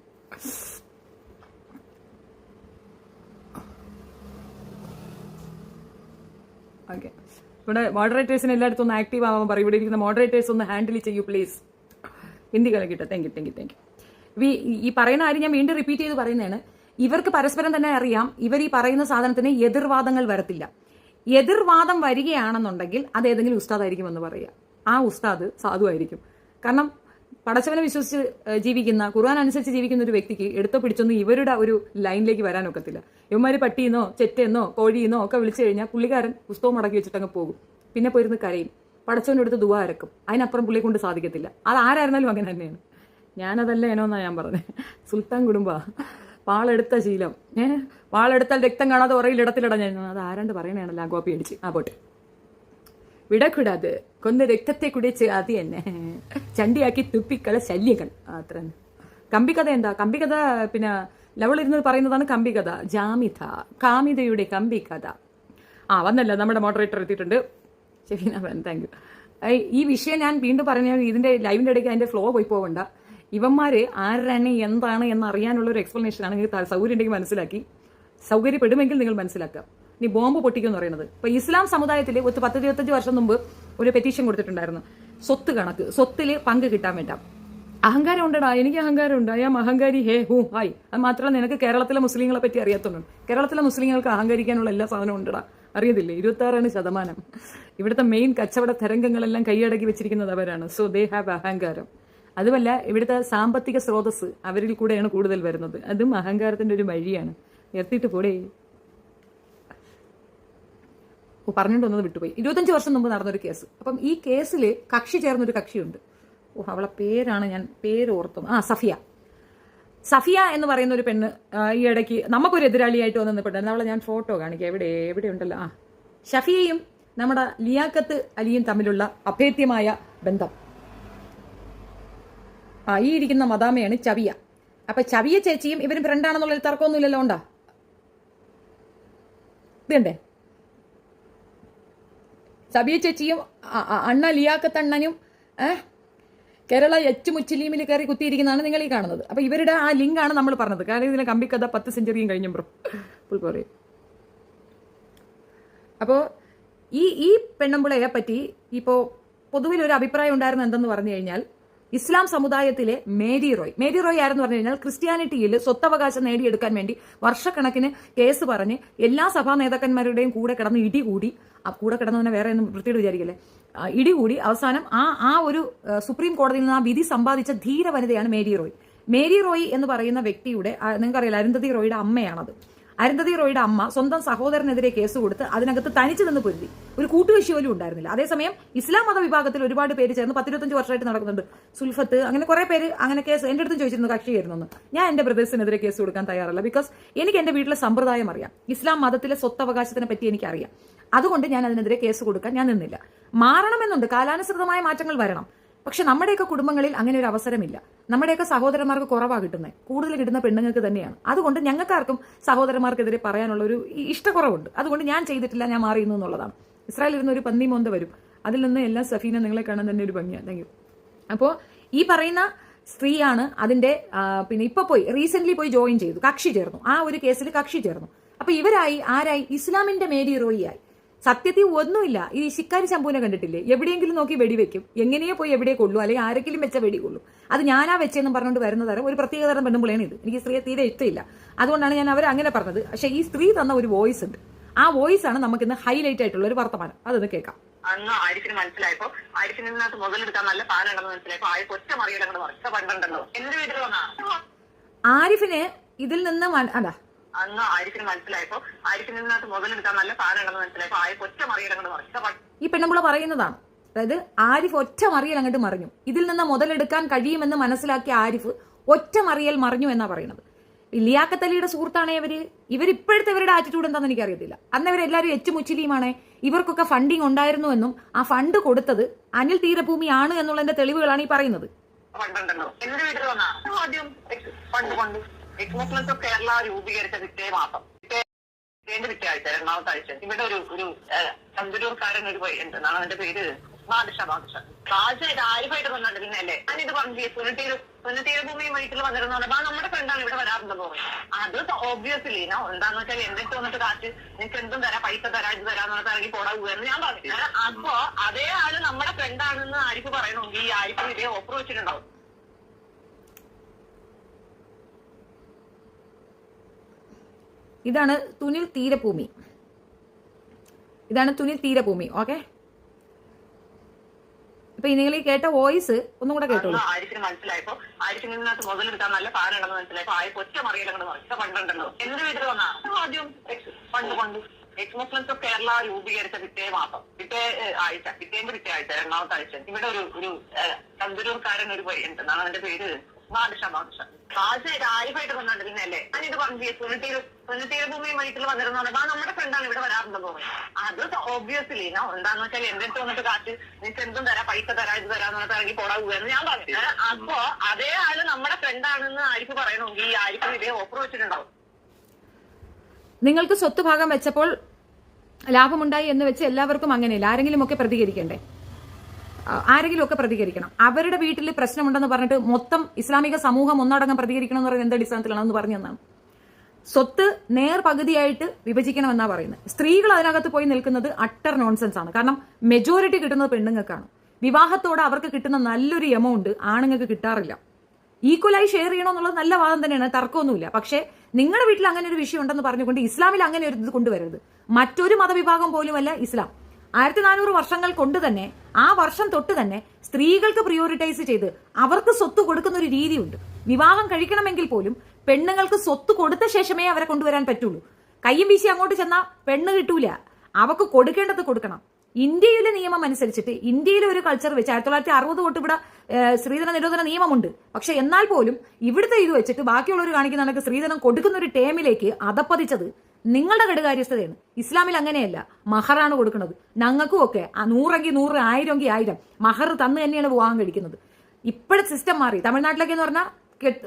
ഓക്കെ, ഇവിടെ മോഡറേറ്റേഴ്സിന് എല്ലായിടത്തും ഒന്ന് ആക്റ്റീവ് ആവാൻ പറയും. ഇവിടെ ഇരിക്കുന്ന മോഡറേറ്റേഴ്സ് ഒന്ന് ഹാൻഡിൽ ചെയ്യൂ പ്ലീസ്. ഹിന്ദി കളിക്കട്ടെ. Thank you. ഈ പറയുന്ന കാര്യം ഞാൻ വീണ്ടും റിപ്പീറ്റ് ചെയ്ത് പറയുന്നതാണ്. ഇവർക്ക് പരസ്പരം തന്നെ അറിയാം, ഇവർ ഈ പറയുന്ന സാധനത്തിന് എതിർവാദങ്ങൾ വരത്തില്ല. എതിർവാദം വരികയാണെന്നുണ്ടെങ്കിൽ അത് ഏതെങ്കിലും ഉസ്താദായിരിക്കും എന്ന് പറയുക. ആ ഉസ്താദ് സാധുവായിരിക്കും. കാരണം പടച്ചവനെ വിശ്വസിച്ച് ജീവിക്കുന്ന, ഖുർആൻ അനുസരിച്ച് ജീവിക്കുന്ന ഒരു വ്യക്തിക്ക് എടുത്തോ പിടിച്ചൊന്നും ഇവരുടെ ഒരു ലൈനിലേക്ക് വരാനൊക്കത്തില്ല. ഇവന്മാര് പട്ടിയെന്നോ ചെറ്റെന്നോ കോഴിയെന്നോ ഒക്കെ വിളിച്ചു കഴിഞ്ഞാൽ പുള്ളിക്കാരൻ പുസ്തകം മടക്കി വെച്ചിട്ടങ്ങ് പോകും. പിന്നെ പോയിരുന്ന് കരയും, പടച്ചവൻ്റെ അടുത്ത് ദുആ ഇറക്കും. അതിനപ്പുറം പുള്ളിയെ കൊണ്ട് സാധിക്കത്തില്ല. അത് ആരായിരുന്നാലും അങ്ങനെ തന്നെയാണ്. ഞാനതല്ല എന്നോന്നാ ഞാൻ പറഞ്ഞത്. സുൽത്താൻ കുടുംബ വാളെടുത്ത ശീലം. വാളെടുത്താൽ രക്തം കാണാതെ ഉറയിൽ ഇടത്തിലിട. ഞാൻ അത് ആരാണ്ട് പറയണേണല്ലോ, ആ കോപ്പി അടിച്ച്. പോട്ടെ. വിടക്കൂടാതെ കൊന്ന് രക്തത്തെ കുടിച്ച് അത് തന്നെ ചണ്ടിയാക്കി തുപ്പിക്കള ശല്യങ്ങൾ. അത്ര കമ്പിക്കഥ എന്താ? കമ്പിക്കഥ പിന്നെ ലവളിരുന്ന് പറയുന്നതാണ് കമ്പിക്കഥ. ജാമിത, കാമിതയുടെ കമ്പിക്കഥ. വന്നല്ലോ നമ്മുടെ മോഡറേറ്റർ എത്തിയിട്ടുണ്ട്. ശരി, താങ്ക് യു. ഈ വിഷയം ഞാൻ വീണ്ടും പറഞ്ഞ ഇതിന്റെ ലൈവിന്റെ ഇടയ്ക്ക് അതിന്റെ ഫ്ലോ പോയി പോകണ്ട. ഇവന്മാര് ആരാണ് എന്താണ് എന്ന് അറിയാനുള്ള ഒരു എക്സ്പ്ലനേഷൻ ആണ് നിങ്ങൾക്ക് സൗകര്യം ഉണ്ടെങ്കിൽ മനസ്സിലാക്കി, സൗകര്യപ്പെടുമെങ്കിൽ നിങ്ങൾ മനസ്സിലാക്കുക. ഇനി ബോംബ് പൊട്ടിക്കുമെന്ന് പറയുന്നത് ഇപ്പൊ ഇസ്ലാം സമുദായത്തിൽ 10-25 വർഷം മുമ്പ് ഒരു പെറ്റീഷൻ കൊടുത്തിട്ടുണ്ടായിരുന്നു. സ്വത്ത് കണക്ക്, സ്വത്തില് പങ്ക് കിട്ടാൻ വേണ്ട. അഹങ്കാരം ഉണ്ടടാ, എനിക്ക് അഹങ്കാരം ഉണ്ട്, അയാം അഹങ്കാരി ഹേ ഹൂ ഹായ്. അത് മാത്രമല്ല നിനക്ക് കേരളത്തിലെ മുസ്ലിങ്ങളെ പറ്റി അറിയാത്തുണ്ട്. കേരളത്തിലെ മുസ്ലിങ്ങൾക്ക് അഹങ്കരിക്കാനുള്ള എല്ലാ സാധനവും ഉണ്ടടാ, അറിയത്തില്ലേ? 26% ഇവിടുത്തെ മെയിൻ കച്ചവട തരംഗങ്ങളെല്ലാം കൈയടക്കി വെച്ചിരിക്കുന്നത് അവരാണ്. സോ ദേ ഹാവ് അഹങ്കാരം. അതുമല്ല ഇവിടുത്തെ സാമ്പത്തിക സ്രോതസ് അവരിൽ കൂടെയാണ് കൂടുതൽ വരുന്നത്. അതും അഹങ്കാരത്തിന്റെ ഒരു വഴിയാണ്. എത്തിയിട്ട് പോടേ. പറഞ്ഞിട്ട് വന്നത് വിട്ടുപോയി. 25 വർഷം മുമ്പ് നടന്നൊരു കേസ്. അപ്പം ഈ കേസിൽ കക്ഷി ചേർന്നൊരു കക്ഷിയുണ്ട്. അവളെ പേരാണ് ഞാൻ ഓർത്തും. സഫിയ എന്ന് പറയുന്ന ഒരു പെണ്ണ് ഈ ഇടയ്ക്ക് നമുക്കൊരു എതിരാളിയായിട്ട് വന്ന് നിൽപ്പുണ്ടായിരുന്നു. അവളെ ഞാൻ ഫോട്ടോ കാണിക്കാം. എവിടെ ഉണ്ടല്ലോ. ഷഫിയയും നമ്മുടെ ലിയാഖത്ത് അലിയും തമ്മിലുള്ള അഭേദ്യമായ ബന്ധം. ഈ ഇരിക്കുന്ന മദാമയാണ് ചവിയ. അപ്പൊ ചവിയ ചേച്ചിയും ഇവരും ഫ്രണ്ടാണെന്നുള്ളൊരു തർക്കമൊന്നുമില്ലല്ലോ. ഉണ്ടാ ഇതുണ്ടേ, ചവിയ ചേച്ചിയും അണ്ണ ലിയാഖത്ത് അണ്ണനും കേരള മുസ്ലിമിൽ കയറി കുത്തിയിരിക്കുന്നതാണ് നിങ്ങൾ ഈ കാണുന്നത്. അപ്പൊ ഇവരുടെ ആ ലിങ്കാണ് നമ്മൾ പറഞ്ഞത്. കാരണം ഇതിലെ കമ്പിക്കഥ 10 സെഞ്ചുറിയും കഴിഞ്ഞു ബ്രോ പറയും. അപ്പോ ഈ പെണ്ണുമ്പിളയെ പറ്റി ഇപ്പോ പൊതുവിൽ ഒരു അഭിപ്രായം ഉണ്ടായിരുന്ന എന്തെന്ന് പറഞ്ഞു കഴിഞ്ഞാൽ, ഇസ്ലാം സമുദായത്തിലെ മേരി റോയ് ആരെന്ന് പറഞ്ഞു കഴിഞ്ഞാൽ ക്രിസ്ത്യാനിറ്റിയിൽ സ്വത്തവകാശം നേടിയെടുക്കാൻ വേണ്ടി വർഷക്കണക്കിന് കേസ് പറഞ്ഞ് എല്ലാ സഭാ നേതാക്കന്മാരുടെയും കൂടെ കിടന്ന് ഇടികൂടി, കൂടെ കിടന്നതിനെ വേറെ ഒന്നും വൃത്തിയോട് വിചാരിക്കില്ലേ, ഇടികൂടി അവസാനം ആ ഒരു സുപ്രീം കോടതിയിൽ നിന്ന് ആ വിധി സമ്പാദിച്ച ധീര വനിതയാണ് മേരി റോയ് എന്ന് പറയുന്ന വ്യക്തിയുടെ, നിങ്ങൾക്കറിയില്ല, അരുന്ധതി റോയുടെ അമ്മയാണത്. അരുന്ധതി റോയുടെ അമ്മ സ്വന്തം സഹോദരനെതിരെ കേസ് കൊടുത്ത് അതിനകത്ത് തനിച്ചു നിന്ന് പൊരുതി. ഒരു കൂട്ടുകക്ഷി പോലും ഉണ്ടായിരുന്നില്ല. അതേസമയം ഇസ്ലാം മത വിഭാഗത്തിൽ ഒരുപാട് പേര് ചേർന്ന് 10-25 വർഷമായിട്ട് നടക്കുന്നുണ്ട്. സുൽഫത്ത്, അങ്ങനെ കുറെ പേര് അങ്ങനെ കേസ് എന്റെ അടുത്തും ചോദിച്ചിരുന്നു കക്ഷിയായിരുന്നു. ഞാൻ എന്റെ ബ്രദേഴ്സിനെതിരെ കേസ് കൊടുക്കാൻ തയ്യാറല്ല. ബിക്കോസ് എനിക്ക് എന്റെ വീട്ടിലെ സമ്പ്രദായം അറിയാം, ഇസ്ലാം മതത്തിലെ സ്വത്തവകാശത്തിനെ പറ്റി എനിക്കറിയാം. അതുകൊണ്ട് ഞാൻ അതിനെതിരെ കേസ് കൊടുക്കാൻ ഞാൻ നിന്നില്ല. മാറണമെന്നുണ്ട്, കാലാനുസൃതമായ മാറ്റങ്ങൾ വരണം. പക്ഷെ നമ്മുടെയൊക്കെ കുടുംബങ്ങളിൽ അങ്ങനെ ഒരു അവസരമില്ല. നമ്മുടെയൊക്കെ സഹോദരന്മാർക്ക് കുറവാണ് കിട്ടുന്നത്, കൂടുതൽ കിട്ടുന്ന പെണ്ണുങ്ങൾക്ക് തന്നെയാണ്. അതുകൊണ്ട് ഞങ്ങൾക്കാർക്കും സഹോദരന്മാർക്കെതിരെ പറയാനുള്ള ഒരു ഇഷ്ടക്കുറവുണ്ട്. അതുകൊണ്ട് ഞാൻ ചെയ്തിട്ടില്ല, ഞാൻ മാറിയുന്നു എന്നുള്ളതാണ്. ഇസ്രായേലിൽ ഇരുന്ന് ഒരു പന്നി മോന്ത വരും, അതിൽ നിന്ന് എല്ലാം സഫീന നിങ്ങളെ കാണാൻ തന്നെ ഒരു ഭംഗിയാണ്. Thank you. അപ്പോൾ ഈ പറയുന്ന സ്ത്രീയാണ് അതിന്റെ പിന്നെ ഇപ്പൊ റീസെന്റ് പോയി ജോയിൻ ചെയ്തു, കക്ഷി ചേർന്നു. ആ ഒരു കേസിൽ കക്ഷി ചേർന്നു. അപ്പൊ ആരായി ഇസ്ലാമിന്റെ മേരി റോയി ആയി. സത്യത്തിൽ ഒന്നുമില്ല. ഈ ശിക്കാരി ശംഭുവിനെ കണ്ടിട്ടില്ലേ? എവിടെയെങ്കിലും നോക്കി വെടിവെക്കും, എങ്ങനെയോ പോയി എവിടെ കൊള്ളു, അല്ലെങ്കിൽ ആരെങ്കിലും വെച്ച വെടി കൊള്ളു. അത് ഞാനാ വെച്ചെന്നും പറഞ്ഞുകൊണ്ട് വരുന്ന തരം ഒരു പ്രത്യേക തരം പെണ്ണുമ്പോഴാണ് ഇത്. എനിക്ക് സ്ത്രീയെ തീരെ ഇഷ്ടമില്ല. അതുകൊണ്ടാണ് ഞാൻ അവരെ അങ്ങനെ പറഞ്ഞത്. പക്ഷെ ഈ സ്ത്രീ തന്ന ഒരു വോയിസ് ഉണ്ട്. ആ വോയിസ് ആണ് നമുക്ക് ഇന്ന് ഹൈലൈറ്റ് ആയിട്ടുള്ള ഒരു വർത്തമാനം. അതൊന്ന് കേൾക്കാം. അന്ന് ആരിഫിന് മനസ്സിലായപ്പോ, ആരിഫിനകത്ത് മുതലെടുക്കാൻ നല്ല സാധനം ഉണ്ടെന്ന് മനസ്സിലായപ്പോ ആരിഫ് ഒറ്റ മറികടങ്ങൾ പണ്ടുണ്ടല്ലോ എന്റെ വീട്ടിൽ വന്നാ ആരിഫിന് ഇതിൽ നിന്ന് അന്ന് ആരിഫിന് മനസ്സിലായപ്പോ, ആരിഫിനകത്ത് മുതലെടുക്കാൻ നല്ല സാധനം ഉണ്ടെന്ന് മനസ്സിലായപ്പോ ആരിഫ് ഒറ്റ മറികടങ്ങൾ ഈ പെണ്ണുമ്പുള്ള പറയുന്നതാണ്. അതായത് ആരിഫ് ഒറ്റ മറിയൽ അങ്ങോട്ട് മറിഞ്ഞു. ഇതിൽ നിന്ന് മുതലെടുക്കാൻ കഴിയുമെന്ന് മനസ്സിലാക്കിയ ആരിഫ് ഒറ്റ മറിയൽ മറിഞ്ഞു എന്നാ പറയുന്നത്. ലിയാഖത്ത് അലിയുടെ സുഹൃത്താണേ ഇവരിപ്പോഴത്തെ ഇവരുടെ ആറ്റിറ്റ്യൂഡ് എന്താണെന്ന് എനിക്കറിയത്തില്ല. അന്ന് ഇവരെല്ലാവരും മുച്ചിലിയുമാണ്. ഇവർക്കൊക്കെ ഫണ്ടിങ് ഉണ്ടായിരുന്നുവെന്നും ആ ഫണ്ട് കൊടുത്തത് അനിൽ തീരഭൂമി ആണ് എന്നുള്ളതിന്റെ തെളിവുകളാണ് ഈ പറയുന്നത്. എന്റെ വീട്ടിൽ വന്നാ ആദ്യം ഫണ്ട് എക്സ്മോസ്മെന്റ് ഓഫ് കേരള രൂപീകരിച്ച പിറ്റേ മാസം, പിറ്റേ ആഴ്ച, 2ാമത്തെ ആഴ്ച ഇവിടെ ഒരു തമ്പുരൂർക്കാരൻ ഒരു എന്താണ് അവന്റെ പേര്, ബാദുഷ ആരിഫായിട്ട് വന്നിട്ട് പിന്നെ അല്ലേ ഞാനിത് പറഞ്ഞു പുനഃതീരഭൂമി വഴിക്കൽ വന്നിരുന്നു. നമ്മുടെ ഫ്രണ്ടാണ് ഇവിടെ വരാറുണ്ടെന്ന് പറഞ്ഞു. അത് ഓബ്വിയസ്ലി എന്താന്ന് വെച്ചാൽ എന്റെ അടുത്ത് വന്നിട്ട് കാറ്റ് നിനക്ക് എന്തും തരാം, പൈസ തരാം, ഇത് തരാന്ന് പറഞ്ഞിട്ട് ഇറങ്ങി പോടാവുകയെന്ന് ഞാൻ പറഞ്ഞു. അപ്പോ അതേ ആള് നമ്മുടെ ഫ്രണ്ടാണെന്ന് ആരിഫ് പറയണമെങ്കിൽ ഈ ആരിഫ് ഇതേ ഓഫർ വെച്ചിട്ടുണ്ടാവും. ഇതാണ് തുനിൽ തീരഭൂമി. ഓക്കെ, ഇപ്പൊ നിങ്ങൾ ഈ കേട്ട വോയിസ് ഒന്നും കൂടെ കേട്ടോളൂ. ആരിഫിന് മനസ്സിലായപ്പോ, ആരിഫിനകത്ത് മുതലെടുക്കാൻ നല്ല സാധനം ഉണ്ടെന്ന് മനസ്സിലായപ്പോ ആരിഫ് ഒറ്റ മറികടങ്ങൾ പണ്ടുണ്ടല്ലോ എന്റെ വീട്ടിൽ വന്നാ ആദ്യം ഫണ്ട് എക്സ്മോസ്മെന്റ് ഓഫ് കേരള രൂപീകരിച്ച പിറ്റേ മാസം, പിറ്റേ ആഴ്ച, പിറ്റേ ആഴ്ച, 2ാമത്തെ ആഴ്ച ഇവിടെ ഒരു തമ്പുരൂർക്കാരൻ ഒരു എന്താണ് അവന്റെ പേര്, ബാദുഷ ആരിഫായിട്ട് വന്നിട്ട് പിന്നെ അല്ലേ ഞാനിത് പറഞ്ഞു പുനഃതീരഭൂമി വഴിക്കൽ വന്നിരുന്നു. നമ്മുടെ ഫ്രണ്ടാണ് ഇവിടെ വരാറുണ്ടെന്ന് പറഞ്ഞു. അത് ഓബ്വിയസ്ലി എന്താന്ന് വെച്ചാൽ എന്റെ അടുത്ത് വന്നിട്ട് കാറ്റ് നിനക്ക് എന്തും തരാം, പൈസ തരാം, ഇത് തരാന്ന് പറഞ്ഞിട്ട് ഇറങ്ങി പോടാവുകയെന്ന് ഞാൻ പറഞ്ഞു. അപ്പോ അതേ ആള് നമ്മുടെ ഫ്രണ്ടാണെന്ന് ആരിഫ് പറയണമെങ്കിൽ ഈ ആരിഫ് ഇതേ ഓഫർ വെച്ചിട്ടുണ്ടാവും. നിങ്ങൾക്ക് സ്വത്ത് ഭാഗം വെച്ചപ്പോൾ ലാഭമുണ്ടായി എന്ന് വെച്ച് എല്ലാവർക്കും അങ്ങനെയില്ല, ആരെങ്കിലും ഒക്കെ പ്രതികരിക്കണ്ടേ? ആരെങ്കിലും ഒക്കെ പ്രതികരിക്കണം. അവരുടെ വീട്ടിൽ പ്രശ്നമുണ്ടെന്ന് പറഞ്ഞിട്ട് മൊത്തം ഇസ്ലാമിക സമൂഹം ഒന്നടങ്കം പ്രതികരിക്കണം എന്ന് പറയുന്നത് എന്ത് അടിസ്ഥാനത്തിലാണെന്ന് പറഞ്ഞു തന്നാണ്. സ്വത്ത് പകുതിയായിട്ട് വിഭജിക്കണമെന്നാ പറയുന്നത്. സ്ത്രീകൾ അതിനകത്ത് പോയി നിൽക്കുന്നത് അട്ടർ നോൺസെൻസ് ആണ്. കാരണം മെജോറിറ്റി കിട്ടുന്നത് പെണ്ണുങ്ങൾക്കാണ്. വിവാഹത്തോടെ അവർക്ക് കിട്ടുന്ന നല്ലൊരു എമൗണ്ട് ആണുങ്ങൾക്ക് കിട്ടാറില്ല. ഈക്വലായി ഷെയർ ചെയ്യണമെന്നുള്ളത് നല്ല വാദം തന്നെയാണ്, തർക്കമൊന്നുമില്ല. പക്ഷേ നിങ്ങളുടെ വീട്ടിൽ അങ്ങനെ ഒരു വിഷയം ഉണ്ടെന്ന് പറഞ്ഞുകൊണ്ട് ഇസ്ലാമിൽ അങ്ങനെ ഒരു ഇത് കൊണ്ടുവരരുത്. മറ്റൊരു മതവിഭാഗം പോലുമല്ല ഇസ്ലാം. 1400 വർഷങ്ങൾ കൊണ്ട് തന്നെ ആ വർഷം തൊട്ട് തന്നെ സ്ത്രീകൾക്ക് പ്രിയോറിറ്റൈസ് ചെയ്ത് അവർക്ക് സ്വത്ത് കൊടുക്കുന്ന ഒരു രീതിയുണ്ട്. വിവാഹം കഴിക്കണമെങ്കിൽ പോലും പെണ്ണുങ്ങൾക്ക് സ്വത്ത് കൊടുത്ത ശേഷമേ അവരെ കൊണ്ടുവരാൻ പറ്റുള്ളൂ. കയ്യും വീശി അങ്ങോട്ട് ചെന്നാൽ പെണ്ണ് കിട്ടൂല. അവർക്ക് കൊടുക്കേണ്ടത് കൊടുക്കണം. ഇന്ത്യയിലെ നിയമം അനുസരിച്ചിട്ട് ഇന്ത്യയിലെ ഒരു കൾച്ചർ വെച്ച് 1960 തൊട്ട് ഇവിടെ സ്ത്രീധന നിരോധന നിയമമുണ്ട്. പക്ഷെ എന്നാൽ പോലും ഇവിടുത്തെ ഇത് വെച്ചിട്ട് ബാക്കിയുള്ളവർ കാണിക്കുന്ന കണക്ക് സ്ത്രീധനം കൊടുക്കുന്ന ഒരു ടേമിലേക്ക് അതപ്പതിച്ചത് നിങ്ങളുടെ കെടുകാര്യസ്ഥതയാണ്. ഇസ്ലാമിൽ അങ്ങനെയല്ല, മഹറാണ് കൊടുക്കുന്നത്. ഞങ്ങൾക്കും ഒക്കെ 100 100 1000 മഹർ തന്ന് തന്നെയാണ് വിവാഹം കഴിക്കുന്നത്. ഇപ്പോഴത്തെ സിസ്റ്റം മാറി. തമിഴ്നാട്ടിലൊക്കെ എന്ന് പറഞ്ഞാൽ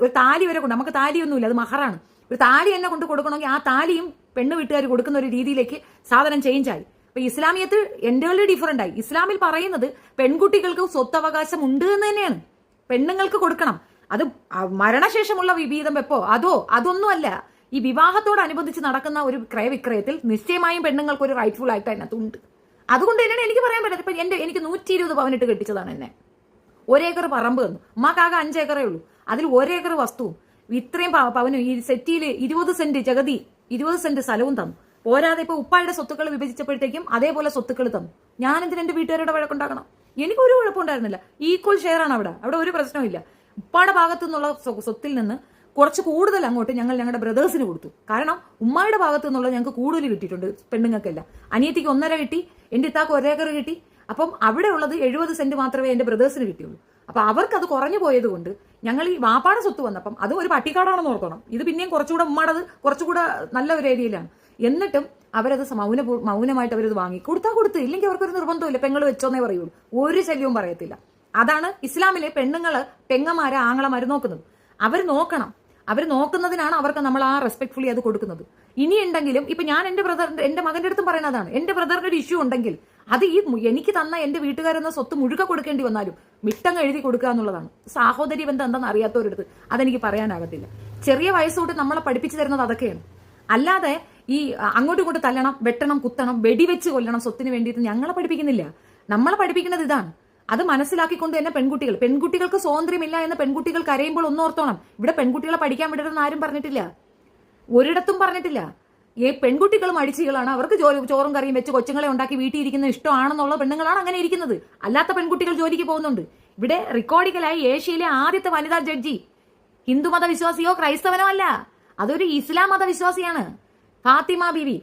ഒരു താലി വരെ കൊണ്ട്, നമുക്ക് താലിയൊന്നുമില്ല, അത് മഹറാണ്. ഒരു താലി തന്നെ കൊണ്ട് കൊടുക്കണമെങ്കിൽ ആ താലിയും പെണ്ണ് വീട്ടുകാർ കൊടുക്കുന്ന ഒരു രീതിയിലേക്ക് സാധനം ചേഞ്ച് ആയി. അപ്പൊ ഇസ്ലാമിയത്ത് എൻ്റേർലി ഡിഫറൻ്റ് ആയി. ഇസ്ലാമിൽ പറയുന്നത് പെൺകുട്ടികൾക്ക് സ്വത്തവകാശം ഉണ്ട് എന്ന് തന്നെയാണ്. പെണ്ണുങ്ങൾക്ക് കൊടുക്കണം. അത് മരണശേഷമുള്ള വിഭീതം വെപ്പോ അതൊന്നുമല്ല. ഈ വിവാഹത്തോടനുബന്ധിച്ച് നടക്കുന്ന ഒരു ക്രയവിക്രയത്തിൽ നിശ്ചയമായും പെണ്ണുങ്ങൾക്ക് ഒരു റൈറ്റ്ഫുൾ ആയിട്ട് അതിനകത്തുണ്ട്. അതുകൊണ്ട് തന്നെയാണ് എനിക്ക് പറയാൻ പറ്റില്ല. ഇപ്പൊ എനിക്ക് 120 പവനിട്ട് കെട്ടിച്ചതാണ് എന്നെ. 1 ഏക്കർ പറമ്പ് തന്നു. ഉമ്മാക്കാകെ 5 ഏക്കറേ ഉള്ളൂ. അതിൽ 1 ഏക്കർ വസ്തുവും ഇത്രയും പവനും ഈ സെറ്റിയിൽ 20 സെന്റ് ജഗതി 20 സെന്റ് സ്ഥലവും തന്നു. പോരാതെ ഇപ്പൊ ഉപ്പായുടെ സ്വത്തുക്കൾ വിഭജിച്ചപ്പോഴത്തേക്കും അതേപോലെ സ്വത്തുക്കൾ തന്നു. ഞാൻ എന്തിനാ എന്റെ വീട്ടുകാരുടെ വഴക്കുണ്ടാക്കണം? എനിക്കൊരു കുഴപ്പമുണ്ടായിരുന്നില്ല. ഈക്വൽ ഷെയർ ആണ് അവിടെ ഒരു പ്രശ്നമില്ല. ഉപ്പായുടെ ഭാഗത്തു നിന്നുള്ള സ്വത്തിൽ നിന്ന് കുറച്ച് കൂടുതൽ അങ്ങോട്ട് ഞങ്ങളുടെ ബ്രദേഴ്സിന് കൊടുത്തു. കാരണം ഉമ്മായുടെ ഭാഗത്തു നിന്നുള്ള ഞങ്ങൾക്ക് കൂടുതൽ കിട്ടിയിട്ടുണ്ട്. പെണ്ണുങ്ങൾക്കല്ല. അനിയത്തിക്ക് 1.5 കിട്ടി, എന്റെ ഇത്താക്ക് 1 ഏക്കർ കിട്ടി. അപ്പം അവിടെ ഉള്ളത് 70 സെന്റ് മാത്രമേ എന്റെ ബ്രദേഴ്സിന് കിട്ടിയുള്ളൂ. അപ്പൊ അവർക്ക് അത് കുറഞ്ഞു പോയത് കൊണ്ട് ഞങ്ങൾ ഈ വാപ്പാടെ സ്വത്ത് വന്നപ്പം അത് ഒരു പട്ടിക്കാടാണെന്ന് ഓർക്കണം. ഇത് പിന്നെയും കുറച്ചുകൂടെ ഉമ്മാടത് കുറച്ചുകൂടെ നല്ല ഒരു ഏരിയയിലാണ്. എന്നിട്ടും അവരത് മൗനമായിട്ട് അവരത് വാങ്ങി കൊടുത്ത് ഇല്ലെങ്കിൽ അവർക്കൊരു നിർബന്ധമില്ല. പെങ്ങള് വെച്ചോന്നേ പറയുള്ളൂ. ഒരു ശല്യവും പറയത്തില്ല. അതാണ് ഇസ്ലാമിലെ പെങ്ങന്മാരെ ആങ്ങളമാര് നോക്കുന്നത്. അവർ നോക്കണം. അവർ നോക്കുന്നതിനാണ് അവർക്ക് നമ്മൾ ആ റെസ്പെക്ട്ഫുള്ളി അത് കൊടുക്കുന്നത്. ഇനി ഉണ്ടെങ്കിലും ഇപ്പൊ ഞാൻ എന്റെ മകന്റെ അടുത്തും പറയുന്നതാണ്, എന്റെ ബ്രദറിന്റെ ഒരു ഇഷ്യൂ ഉണ്ടെങ്കിൽ അത് എനിക്ക് തന്ന എന്റെ വീട്ടുകാരെന്ന സ്വത്ത് മുഴുക്കെ കൊടുക്കേണ്ടി വന്നാലും മിട്ടങ്ങ് എഴുതി കൊടുക്കുക എന്നുള്ളതാണ്. സാഹോദര്യ ബന്ധം എന്താണെന്ന് അറിയാത്തവരടുത്ത് അതെനിക്ക് പറയാനാകത്തില്ല. ചെറിയ വയസ്സോട്ട് നമ്മളെ പഠിപ്പിച്ചു തരുന്നത് അതൊക്കെയാണ്. അല്ലാതെ ഈ അങ്ങോട്ടും ഇങ്ങോട്ട് തല്ലണം, വെട്ടണം, കുത്തണം, വെടിവെച്ച് കൊല്ലണം സ്വത്തിന് വേണ്ടിയിട്ട് ഞങ്ങളെ പഠിപ്പിക്കുന്നില്ല. നമ്മളെ പഠിപ്പിക്കുന്നത് ഇതാണ്. അത് മനസ്സിലാക്കിക്കൊണ്ട് തന്നെ പെൺകുട്ടികൾക്ക് സ്വാതന്ത്ര്യമില്ല എന്ന് പെൺകുട്ടികൾ കരയുമ്പോൾ ഒന്നോർത്തോണം. ഇവിടെ പെൺകുട്ടികളെ പഠിക്കാൻ വിടരുതെന്ന് ആരും പറഞ്ഞിട്ടില്ല, ഒരിടത്തും പറഞ്ഞിട്ടില്ല. ഈ പെൺകുട്ടികളും അടിച്ചുകളാണ്. അവർക്ക് ചോറും കറിയും വെച്ച് കൊച്ചുങ്ങളെ ഉണ്ടാക്കി വീട്ടിൽ ഇരിക്കുന്ന ഇഷ്ടമാണെന്നുള്ള പെണ്ണുങ്ങളാണ് അങ്ങനെ ഇരിക്കുന്നത്. അല്ലാത്ത പെൺകുട്ടികൾ ജോലിക്ക് പോകുന്നുണ്ട്. ഇവിടെ റെക്കോർഡിക്കലായി ഏഷ്യയിലെ ആദ്യത്തെ വനിതാ ജഡ്ജി ഹിന്ദു മതവിശ്വാസിയോ ക്രൈസ്തവനോ അല്ല, അതൊരു ഇസ്ലാം മതവിശ്വാസിയാണ്. ഫാത്തിമ ബീവി.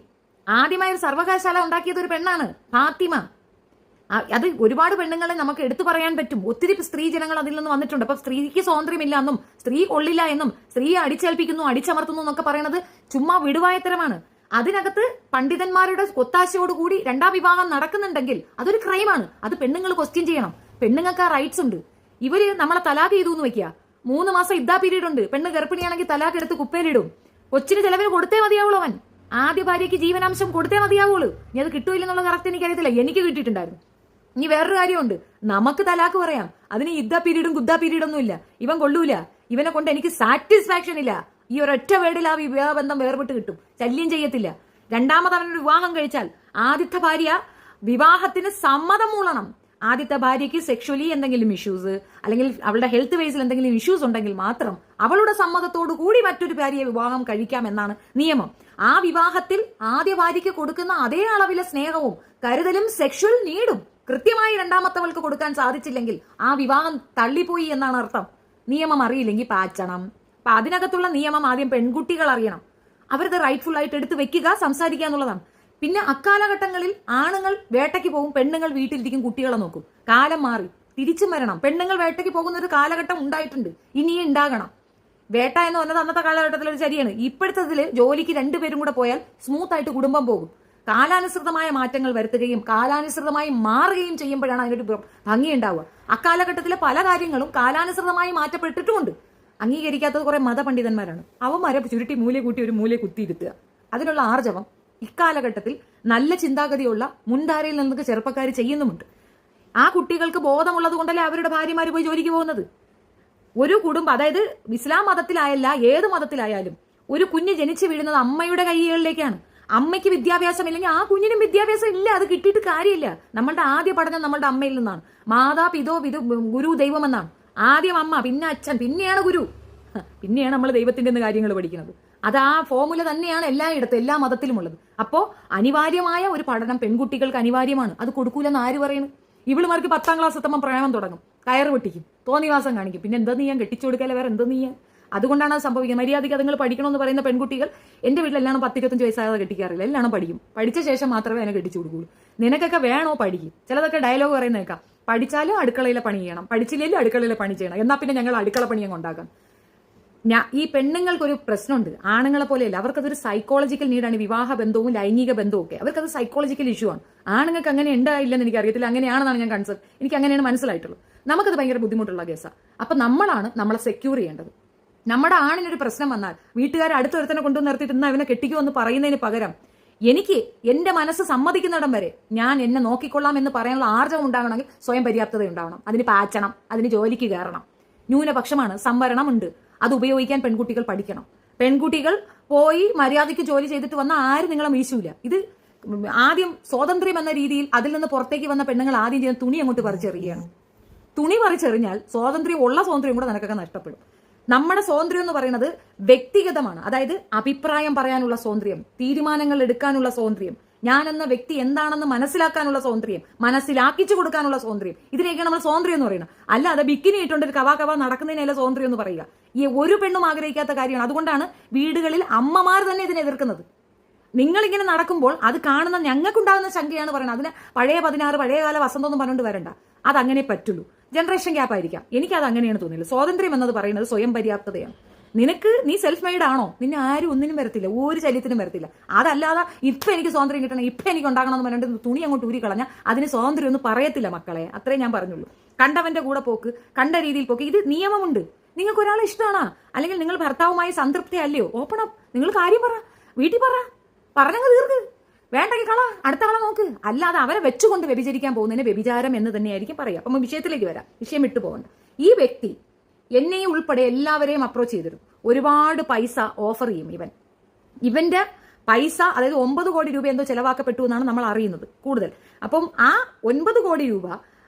ആദ്യമായി ഒരു സർവകലാശാല ഉണ്ടാക്കിയത് ഒരു പെണ്ണാണ്, ഫാത്തിമ. അത് ഒരുപാട് പെണ്ണുങ്ങളെ നമുക്ക് എടുത്തു പറയാൻ പറ്റും. ഒത്തിരി സ്ത്രീ ജനങ്ങൾ അതിൽ നിന്ന് വന്നിട്ടുണ്ട്. അപ്പൊ സ്ത്രീക്ക് സ്വാതന്ത്ര്യമില്ല എന്നും സ്ത്രീ കൊള്ളില്ല എന്നും സ്ത്രീയെ അടിച്ചേൽപ്പിക്കുന്നു, അടിച്ചമർത്തുന്നു എന്നൊക്കെ പറയുന്നത് ചുമ്മാ വിടുവായത്തരമാണ്. അതിനകത്ത് പണ്ഡിതന്മാരുടെ ഒത്താശയോടുകൂടി 2ാം വിവാഹം നടക്കുന്നുണ്ടെങ്കിൽ അതൊരു ക്രൈമാണ്. അത് പെണ്ണുങ്ങൾ ക്വസ്റ്റ്യൻ ചെയ്യണം. പെണ്ണുങ്ങൾക്ക് ആ റൈറ്റ്സ് ഉണ്ട്. ഇവര് നമ്മളെ തലാഖ് ചെയ്തു എന്ന് വെക്കുക. 3 മാസം ഇദ്ദാ പീരീഡ് ഉണ്ട്. പെണ്ണ് ഗർഭിണിയാണെങ്കിൽ തലാഖ് എടുത്ത് കുപ്പയിലിടും. കൊച്ചിന് ചെലവിന് കൊടുത്തേ മതിയാവുള്ളൂ. അവൻ ആദ്യ ഭാര്യയ്ക്ക് ജീവനാംശം കൊടുത്തേ മതിയാവുള്ളൂ. ഇനി അത് കിട്ടൂല്ലെന്നുള്ള കറക്റ്റ് എനിക്കറിയത്തില്ല. എനിക്ക് കിട്ടിയിട്ടുണ്ടായിരുന്നു. ഇനി വേറൊരു കാര്യമുണ്ട്, നമുക്ക് തലാക്ക് പറയാം. അതിന് ഇദ്ദാ പീരീഡും ഗുദ്ദാ പീരീഡൊന്നും ഇല്ല. ഇവൻ കൊള്ളൂല. ഇവനെ കൊണ്ട് എനിക്ക് സാറ്റിസ്ഫാക്ഷൻ ഇല്ല. ഈ ഒരൊറ്റ വേർഡിൽ ആ വിവാഹ ബന്ധം വേർപെട്ട് കിട്ടും. ശല്യം ചെയ്യത്തില്ല. 2ാമത് അവനൊരു വിവാഹം കഴിച്ചാൽ ആദ്യത്തെ ഭാര്യ വിവാഹത്തിന് സമ്മതം മൂളണം. ആദ്യത്തെ ഭാര്യയ്ക്ക് സെക്ഷലി എന്തെങ്കിലും ഇഷ്യൂസ് അല്ലെങ്കിൽ അവളുടെ ഹെൽത്ത് വൈസിൽ എന്തെങ്കിലും ഇഷ്യൂസ് ഉണ്ടെങ്കിൽ മാത്രം അവളുടെ സമ്മതത്തോടു കൂടി മറ്റൊരു ഭാര്യയെ വിവാഹം കഴിക്കാം എന്നാണ് നിയമം. ആ വിവാഹത്തിൽ ആദ്യ ഭാര്യയ്ക്ക് കൊടുക്കുന്ന അതേ അളവിലെ സ്നേഹവും കരുതലും സെക്ഷൽ നീഡും കൃത്യമായി 2ാമത്തവൾക്ക് കൊടുക്കാൻ സാധിച്ചില്ലെങ്കിൽ ആ വിവാഹം തള്ളിപ്പോയി എന്നാണ് അർത്ഥം. നിയമം അറിയില്ലെങ്കിൽ പാച്ചണം. അപ്പൊ അതിനകത്തുള്ള നിയമം ആദ്യം പെൺകുട്ടികൾ അറിയണം. അവരത് റൈറ്റ്ഫുൾ ആയിട്ട് എടുത്ത് വെക്കുക, സംസാരിക്കുക എന്നുള്ളതാണ്. പിന്നെ അക്കാലഘട്ടങ്ങളിൽ ആണുങ്ങൾ വേട്ടയ്ക്ക് പോകും, പെണ്ണുങ്ങൾ വീട്ടിലിരിക്കും, കുട്ടികളെ നോക്കും. കാലം മാറി, തിരിച്ചും വരണം. പെണ്ണുങ്ങൾ വേട്ടയ്ക്ക് പോകുന്ന ഒരു കാലഘട്ടം ഉണ്ടായിട്ടുണ്ട്, ഇനിയും ഉണ്ടാകണം. വേട്ട എന്ന് പറഞ്ഞത് അന്നത്തെ കാലഘട്ടത്തിൽ ഒരു ശരിയാണ്. ഇപ്പോഴത്തെ ജോലിക്ക് 2 പേരും കൂടെ പോയാൽ സ്മൂത്ത് ആയിട്ട് കുടുംബം പോകും. കാലാനുസൃതമായ മാറ്റങ്ങൾ വരുത്തുകയും കാലാനുസൃതമായി മാറുകയും ചെയ്യുമ്പോഴാണ് അതിനൊരു ഭംഗി ഉണ്ടാവുക. അക്കാലഘട്ടത്തിലെ പല കാര്യങ്ങളും കാലാനുസൃതമായി മാറ്റപ്പെട്ടിട്ടുമുണ്ട്. അംഗീകരിക്കാത്തത് കുറെ മതപണ്ഡിതന്മാരാണ്. അവന്മാരെ ചുരുട്ടി മൂലയെ കൂട്ടി ഒരു മൂലയെ കുത്തിയിരുത്തുക. അതിനുള്ള ആർജവം ഇക്കാലഘട്ടത്തിൽ നല്ല ചിന്താഗതിയുള്ള മുൻധാരയിൽ നിന്നൊക്കെ ചെറുപ്പക്കാർ ചെയ്യുന്നുമുണ്ട്. ആ കുട്ടികൾക്ക് ബോധമുള്ളത് കൊണ്ടല്ലേ അവരുടെ ഭാര്യമാർ പോയി ജോലിക്ക് പോകുന്നത്. ഒരു കുടുംബം, അതായത് ഇസ്ലാം മതത്തിലായല്ല ഏത് മതത്തിലായാലും ഒരു കുഞ്ഞ് ജനിച്ചു വീഴുന്നത് അമ്മയുടെ കൈകളിലേക്കാണ്. അമ്മയ്ക്ക് വിദ്യാഭ്യാസം ഇല്ലെങ്കിൽ ആ കുഞ്ഞിനും വിദ്യാഭ്യാസം ഇല്ല. അത് കിട്ടിയിട്ട് കാര്യമില്ല. നമ്മളുടെ ആദ്യ പഠനം നമ്മളുടെ അമ്മയിൽ നിന്നാണ്. മാതാ പിതോ ഗുരു ദൈവം എന്നാണ്. ആദ്യം അമ്മ, പിന്നെ അച്ഛൻ, പിന്നെയാണ് ഗുരു, പിന്നെയാണ് നമ്മൾ ദൈവത്തിന്റെ കാര്യങ്ങൾ പഠിക്കുന്നത്. അത് ആ ഫോമുല തന്നെയാണ് എല്ലായിടത്തും എല്ലാ മതത്തിലും ഉള്ളത്. അപ്പോ അനിവാര്യമായ ഒരു പഠനം പെൺകുട്ടികൾക്ക് അനിവാര്യമാണ്. അത് കൊടുക്കൂലെന്ന് ആര് പറയുന്നു? ഇവളുമാർക്ക് 10ാം ക്ലാസ് എത്തുമ്പോൾ പ്രേമം തുടങ്ങും, കയറ് വെട്ടിക്കും, തോന്നിവാസം കാണിക്കും. പിന്നെ എന്താ നീയാൻ കെട്ടിച്ചു കൊടുക്കാതെ വേറെ എന്താ നീയാൻ? അതുകൊണ്ടാണ് അത് സംഭവിക്കുന്നത്. മര്യാദയ്ക്ക് അതുങ്ങൾ പഠിക്കണമെന്ന് പറയുന്ന പെൺകുട്ടികൾ എന്റെ വീട്ടിലെല്ലാം 10-25 വയസ്സാകാതെ കെട്ടിക്കാറില്ല. എല്ലാം പഠിക്കും. പഠിച്ച ശേഷം മാത്രമേ അതിനെ കെട്ടിച്ചു കൊടുക്കുള്ളൂ. നിനക്കൊക്കെ വേണോ പഠിക്കും. ചിലതൊക്കെ ഡയലോഗ് പറയുന്നേക്കാം, പഠിച്ചാലും അടുക്കളയിലെ പണി ചെയ്യണം, പഠിച്ചില്ലെങ്കിലും അടുക്കളയിലെ പണി ചെയ്യണം, എന്നാ പിന്നെ ഞങ്ങൾ അടുക്കള പണിയും ഉണ്ടാക്കാം. ഈ പെണ്ണുങ്ങൾക്കൊരു പ്രശ്നമുണ്ട്, ആണുങ്ങളെ പോലെയല്ല. അവർക്കതൊരു സൈക്കോളജിക്കൽ നീഡാണ്. വിവാഹ ബന്ധവും ലൈംഗിക ബന്ധവും ഒക്കെ അവർക്കത് സൈക്കോളജിക്കൽ ഇഷ്യൂ ആണ്. ആണുങ്ങൾക്ക് അങ്ങനെ ഉണ്ടായില്ലെന്ന് എനിക്ക് അറിയത്തില്ല. അങ്ങനെയാണെന്നാണ് ഞാൻ കൺസെപ്റ്റ്. എനിക്ക് അങ്ങനെയാണ് മനസ്സിലായിട്ടുള്ളൂ. നമുക്കത് ഭയങ്കര ബുദ്ധിമുട്ടുള്ള കേസാണ്. അപ്പൊ നമ്മളാണ് നമ്മളെ സെക്യൂർ ചെയ്യേണ്ടത്. നമ്മുടെ ആണിനൊരു പ്രശ്നം വന്നാൽ വീട്ടുകാരെ അടുത്തൊരുത്തനെ കൊണ്ടു നിർത്തിയിട്ട് ഇന്ന് അവനെ കെട്ടിക്കുമെന്ന് പറയുന്നതിന് പകരം എനിക്ക് എന്റെ മനസ്സ് സമ്മതിക്കുന്നിടം വരെ ഞാൻ എന്നെ നോക്കിക്കൊള്ളാം എന്ന് പറയാനുള്ള ആർജവം ഉണ്ടാകണമെങ്കിൽ സ്വയം പര്യാപ്തത ഉണ്ടാവണം. അതിന് പാച്ചണം, അതിന് ജോലിക്ക് കയറണം. ന്യൂനപക്ഷമാണ്, സംവരണം ഉണ്ട്. അത് ഉപയോഗിക്കാൻ പെൺകുട്ടികൾ പഠിക്കണം. പെൺകുട്ടികൾ പോയി മര്യാദയ്ക്ക് ജോലി ചെയ്തിട്ട് വന്ന ആരും നിങ്ങളെ മീശൂല. ഇത് ആദ്യം സ്വാതന്ത്ര്യം എന്ന രീതിയിൽ അതിൽ നിന്ന് പുറത്തേക്ക് വന്ന പെണ്ണുങ്ങൾ ആദ്യം ചെയ്യുന്ന തുണി അങ്ങോട്ട് പറിച്ചെറിയുകയാണ്. തുണി പറിച്ചെറിഞ്ഞാൽ ഉള്ള സ്വാതന്ത്ര്യം കൂടെ നിനക്കൊക്കെ നഷ്ടപ്പെടും. നമ്മുടെ സ്വാതന്ത്ര്യം എന്ന് പറയുന്നത് വ്യക്തിഗതമാണ്. അതായത് അഭിപ്രായം പറയാനുള്ള സ്വാതന്ത്ര്യം, തീരുമാനങ്ങൾ എടുക്കാനുള്ള സ്വാതന്ത്ര്യം, ഞാൻ എന്ന വ്യക്തി എന്താണെന്ന് മനസ്സിലാക്കാനുള്ള സ്വാതന്ത്ര്യം, മനസ്സിലാക്കിച്ചു കൊടുക്കാനുള്ള സ്വാതന്ത്ര്യം, ഇതിനെയൊക്കെയാണ് നമ്മൾ സ്വാതന്ത്ര്യം എന്ന് പറയുന്നത്. അല്ലാതെ ബിക്കിനി ഇട്ടുകൊണ്ട് ഒരു കവാ നടക്കുന്നതിനല്ല സ്വാതന്ത്ര്യം എന്ന് പറയുക. ഈ ഒരു പെണ്ണും ആഗ്രഹിക്കാത്ത കാര്യമാണ്. അതുകൊണ്ടാണ് വീടുകളിൽ അമ്മമാർ തന്നെ ഇതിനെ എതിർക്കുന്നത്. നിങ്ങളിങ്ങനെ നടക്കുമ്പോൾ അത് കാണുന്ന ഞങ്ങൾക്കുണ്ടാകുന്ന ശങ്കയാണ് പറയുന്നത്. അതിന് പഴയ 16 പഴയകാല വസന്തമൊന്നും പറഞ്ഞുകൊണ്ട് വരണ്ട. അതങ്ങനെ പറ്റുള്ളൂ. ജനറേഷൻ ഗ്യാപ്പ് ആയിരിക്കാം. എനിക്കത് അങ്ങനെയാണ് തോന്നിയത്. സ്വാതന്ത്ര്യം എന്നത് പറയുന്നത് സ്വയം പര്യാപ്തതയാണ്. നീ സെൽഫ് മെയ്ഡ് ആണോ, നിന്നെ ആരും ഒന്നിനും വരത്തില്ല, ഒരു ശല്യത്തിനും വരത്തില്ല. അതല്ലാതെ ഇപ്പൊ എനിക്ക് സ്വാതന്ത്ര്യം കിട്ടണം, ഇപ്പൊ എനിക്ക് ഉണ്ടാകണം എന്ന് പറഞ്ഞിട്ട് തുണി അങ്ങോട്ട് ഊരി കളഞ്ഞാൽ അതിന് സ്വാതന്ത്ര്യം ഒന്നും പറയത്തില്ല മക്കളെ. അത്രേ ഞാൻ പറഞ്ഞുള്ളൂ. കണ്ടവന്റെ കൂടെ പോക്ക്, കണ്ട രീതിയിൽ പോക്ക്, ഇത് നിയമമുണ്ട്. നിങ്ങൾക്ക് ഒരാളെ ഇഷ്ടമാണോ, അല്ലെങ്കിൽ നിങ്ങൾ ഭർത്താവുമായി സംതൃപ്തി അല്ലയോ, ഓപ്പൺ അപ്പ്. നിങ്ങൾ കാര്യം പറ, വീട്ടിൽ പറഞ്ഞങ്ങ് തീർക്ക്. വേണ്ടെങ്കിൽ അടുത്ത കള നോക്ക്. അല്ലാതെ അവരെ വെച്ചുകൊണ്ട് വ്യഭിചരിക്കാൻ പോകുന്നതിന് വ്യഭിചാരം എന്ന് തന്നെയായിരിക്കും പറയുക. അപ്പം വിഷയത്തിലേക്ക് വരാം, വിഷയം വിട്ടു പോകണ്ട. ഈ വ്യക്തി എന്നെയും ഉൾപ്പെടെ എല്ലാവരെയും അപ്രോച്ച് ചെയ്തിരുന്നു. ഒരുപാട് പൈസ ഓഫർ ചെയ്യും. ഇവന്റെ പൈസ, അതായത് 9 കോടി രൂപ എന്തോ ചെലവാക്കപ്പെട്ടു എന്നാണ് നമ്മൾ അറിയുന്നത് കൂടുതൽ. അപ്പം ആ 9 കോടി രൂപ